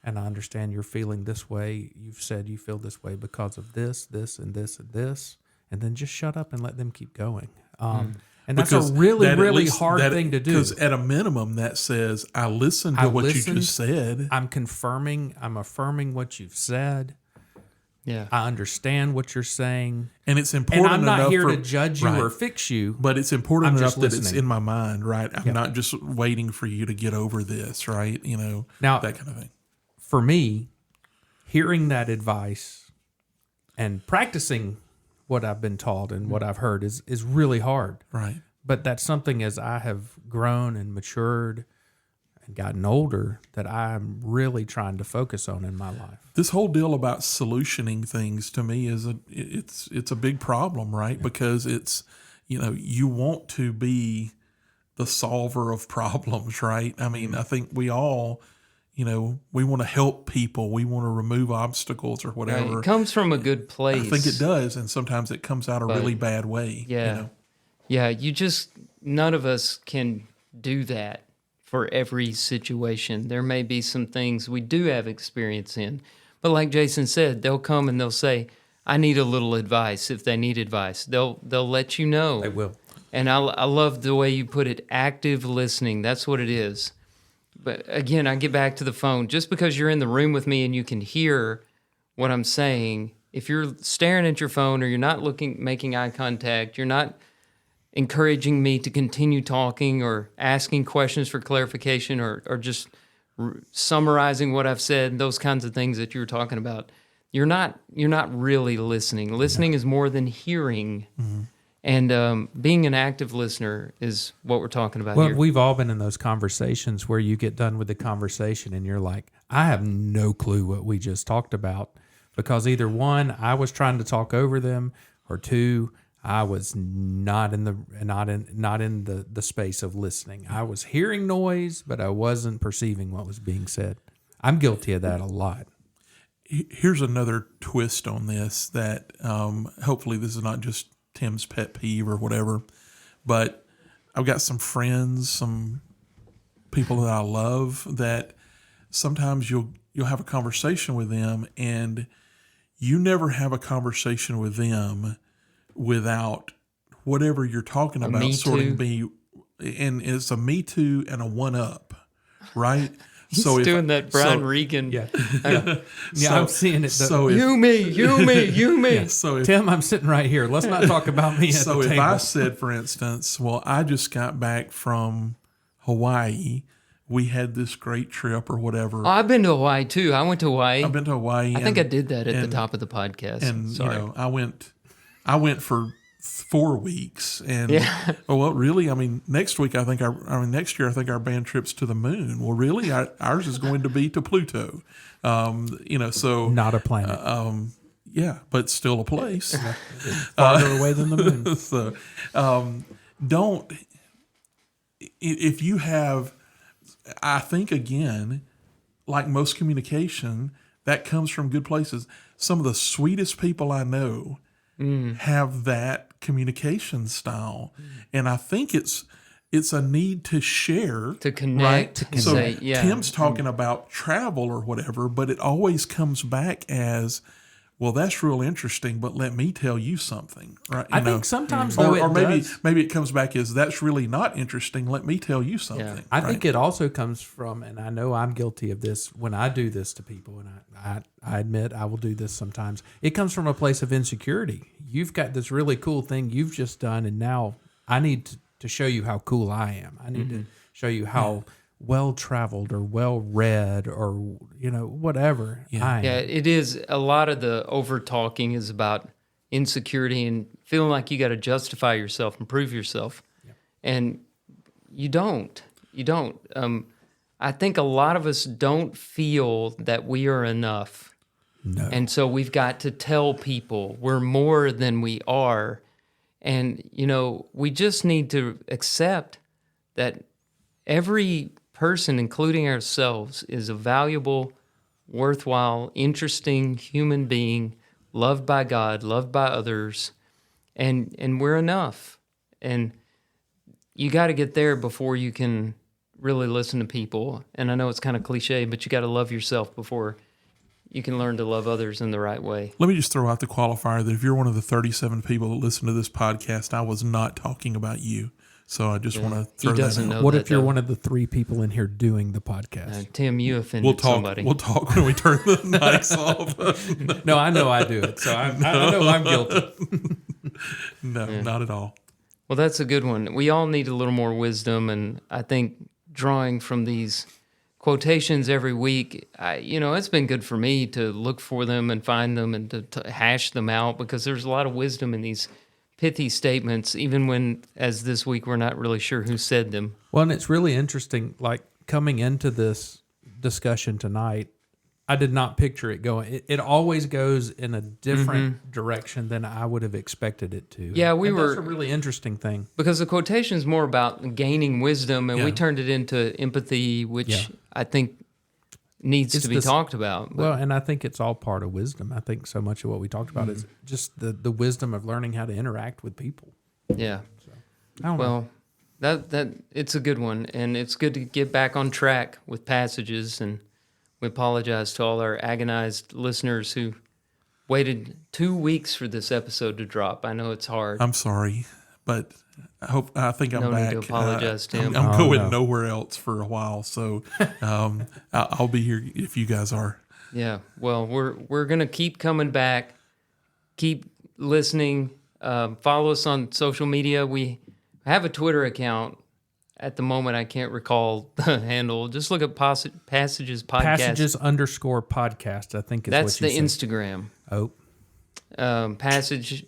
[SPEAKER 3] and I understand you're feeling this way. You've said you feel this way because of this, this, and this, and this, and then just shut up and let them keep going. And that's a really hard thing to do.
[SPEAKER 2] Because at a minimum, that says, I listened to what you just said.
[SPEAKER 3] I'm affirming what you've said.
[SPEAKER 1] Yeah,
[SPEAKER 3] I understand what you're saying.
[SPEAKER 2] And it's important enough.
[SPEAKER 3] And I'm not here to judge you or fix you.
[SPEAKER 2] But it's important enough that it's in my mind, right? I'm not just waiting for you to get over this, right? You know,
[SPEAKER 3] now,
[SPEAKER 2] that kind of thing.
[SPEAKER 3] For me, hearing that advice and practicing what I've been taught and what I've heard is really hard.
[SPEAKER 2] Right.
[SPEAKER 3] But that's something, as I have grown and matured and gotten older, that I'm really trying to focus on in my life.
[SPEAKER 2] This whole deal about solutioning things, to me, is it's a big problem, right? Yeah. Because it's, you know, you want to be the solver of problems, right? I mean, I think we all, you know, we want to help people. We want to remove obstacles or whatever.
[SPEAKER 1] Right. It comes from a good place.
[SPEAKER 2] I think it does, and sometimes it comes out a really bad way.
[SPEAKER 1] Yeah.
[SPEAKER 2] You know?
[SPEAKER 1] Yeah, none of us can do that for every situation. There may be some things we do have experience in. But like Jason said, they'll come and they'll say, I need a little advice. If they need advice, they'll let you know.
[SPEAKER 3] They will.
[SPEAKER 1] And I love the way you put it, active listening. That's what it is. But again, I get back to the phone. Just because you're in the room with me and you can hear what I'm saying, if you're staring at your phone or you're not making eye contact, you're not encouraging me to continue talking or asking questions for clarification or just summarizing what I've said, those kinds of things that you were talking about, you're not really listening. Listening is more than hearing. Mm-hmm. And being an active listener is what we're talking about here.
[SPEAKER 3] Well, we've all been in those conversations where you get done with the conversation and you're like, I have no clue what we just talked about, because either one, I was trying to talk over them, or two, I was not in the space of listening. I was hearing noise, but I wasn't perceiving what was being said. I'm guilty of that a lot.
[SPEAKER 2] Here's another twist on this that hopefully this is not just Tim's pet peeve or whatever, but I've got some friends, some people that I love, that sometimes you'll have a conversation with them, and you never have a conversation with them without whatever you're talking about sort of be, and it's a me too and a one up, right?
[SPEAKER 1] He's doing that Brian Regan.
[SPEAKER 3] Yeah, I'm seeing it.
[SPEAKER 1] You me.
[SPEAKER 3] Yeah. So Tim, I'm sitting right here. Let's not talk about me at the table.
[SPEAKER 2] So if I said, for instance, well, I just got back from Hawaii. We had this great trip or whatever.
[SPEAKER 1] Oh, I've been to Hawaii too. I went to Hawaii.
[SPEAKER 2] I've been to Hawaii.
[SPEAKER 1] I think I did that at the top of the podcast.
[SPEAKER 2] And
[SPEAKER 1] sorry.
[SPEAKER 2] You know, I went for 4 weeks, and well, really, next week next year I think our band trip's to the moon. Well, really, ours is going to be to Pluto. So
[SPEAKER 3] Not a planet.
[SPEAKER 2] yeah, but still a place.
[SPEAKER 3] Farther away than the moon.
[SPEAKER 2] So, don't. If you have, I think again, like most communication, that comes from good places. Some of the sweetest people I know have that communication style, and I think it's a need to share,
[SPEAKER 1] to connect,
[SPEAKER 2] right?
[SPEAKER 1] to
[SPEAKER 2] So
[SPEAKER 1] say, yeah.
[SPEAKER 2] Tim's talking about travel or whatever, but it always comes back as, well, that's real interesting, but let me tell you something, right?
[SPEAKER 3] I think sometimes though
[SPEAKER 2] or maybe
[SPEAKER 3] does.
[SPEAKER 2] maybe it comes back as, that's really not interesting. Let me tell you something.
[SPEAKER 1] Yeah.
[SPEAKER 3] I think it also comes from, and I know I'm guilty of this when I do this to people, and I admit I will do this sometimes. It comes from a place of insecurity. You've got this really cool thing you've just done, and now I need to show you how cool I am. I need to show you how well-traveled or well-read or, whatever I am.
[SPEAKER 1] Yeah, it is. A lot of the over-talking is about insecurity and feeling like you got to justify yourself and prove yourself. Yep. And you don't. I think a lot of us don't feel that we are enough.
[SPEAKER 3] No.
[SPEAKER 1] And so we've got to tell people we're more than we are. And, we just need to accept that every person, including ourselves, is a valuable, worthwhile, interesting human being, loved by God, loved by others, and we're enough. And you got to get there before you can really listen to people. And I know it's kind of cliche, but you got to love yourself before you can learn to love others in the right way.
[SPEAKER 2] Let me just throw out the qualifier that if you're one of the 37 people that listen to this podcast, I was not talking about you. So I just want to throw that out.
[SPEAKER 3] What if you're one of the 3 people in here doing the podcast?
[SPEAKER 1] Tim, you offended somebody.
[SPEAKER 2] We'll talk when we turn the mics off.
[SPEAKER 3] No, I know I do it. So I know I'm guilty.
[SPEAKER 2] No, not at all.
[SPEAKER 1] Well, that's a good one. We all need a little more wisdom, and I think drawing from these quotations every week, it's been good for me to look for them and find them and to hash them out, because there's a lot of wisdom in these pithy statements, even when, as this week, we're not really sure who said them.
[SPEAKER 3] Well, and it's really interesting, like coming into this discussion tonight, I did not picture it going. It always goes in a different direction than I would have expected it to.
[SPEAKER 1] Yeah,
[SPEAKER 3] that's a really interesting thing.
[SPEAKER 1] Because the quotation is more about gaining wisdom, and we turned it into empathy, which I think needs to be talked about.
[SPEAKER 3] Well, and I think it's all part of wisdom. I think so much of what we talked about is just the wisdom of learning how to interact with people.
[SPEAKER 1] Yeah.
[SPEAKER 3] So, I don't know.
[SPEAKER 1] That it's a good one, and it's good to get back on track with passages, and we apologize to all our agonized listeners who waited 2 weeks for this episode to drop. I know it's hard.
[SPEAKER 2] I'm sorry, but I think I'm
[SPEAKER 1] no
[SPEAKER 2] back.
[SPEAKER 1] No need to apologize, Tim.
[SPEAKER 2] I'm going nowhere else for a while, so I'll be here if you guys are.
[SPEAKER 1] Yeah, well, we're gonna keep coming back. Keep listening. Follow us on social media. We have a Twitter account. At the moment, I can't recall the handle. Just look at Passages Podcast.
[SPEAKER 3] Passages_podcast, I think is
[SPEAKER 1] That's
[SPEAKER 3] what you
[SPEAKER 1] the
[SPEAKER 3] said.
[SPEAKER 1] Instagram.
[SPEAKER 3] Oh.
[SPEAKER 1] Passages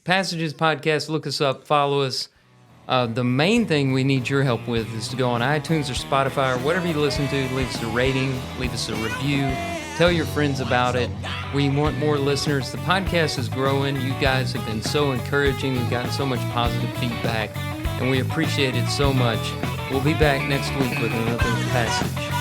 [SPEAKER 1] Podcast. Look us up. Follow us. The main thing we need your help with is to go on iTunes or Spotify or whatever you listen to. Leave us a rating. Leave us a review. Tell your friends about it. We want more listeners. The podcast is growing. You guys have been so encouraging. We've gotten so much positive feedback, and we appreciate it so much. We'll be back next week with another passage.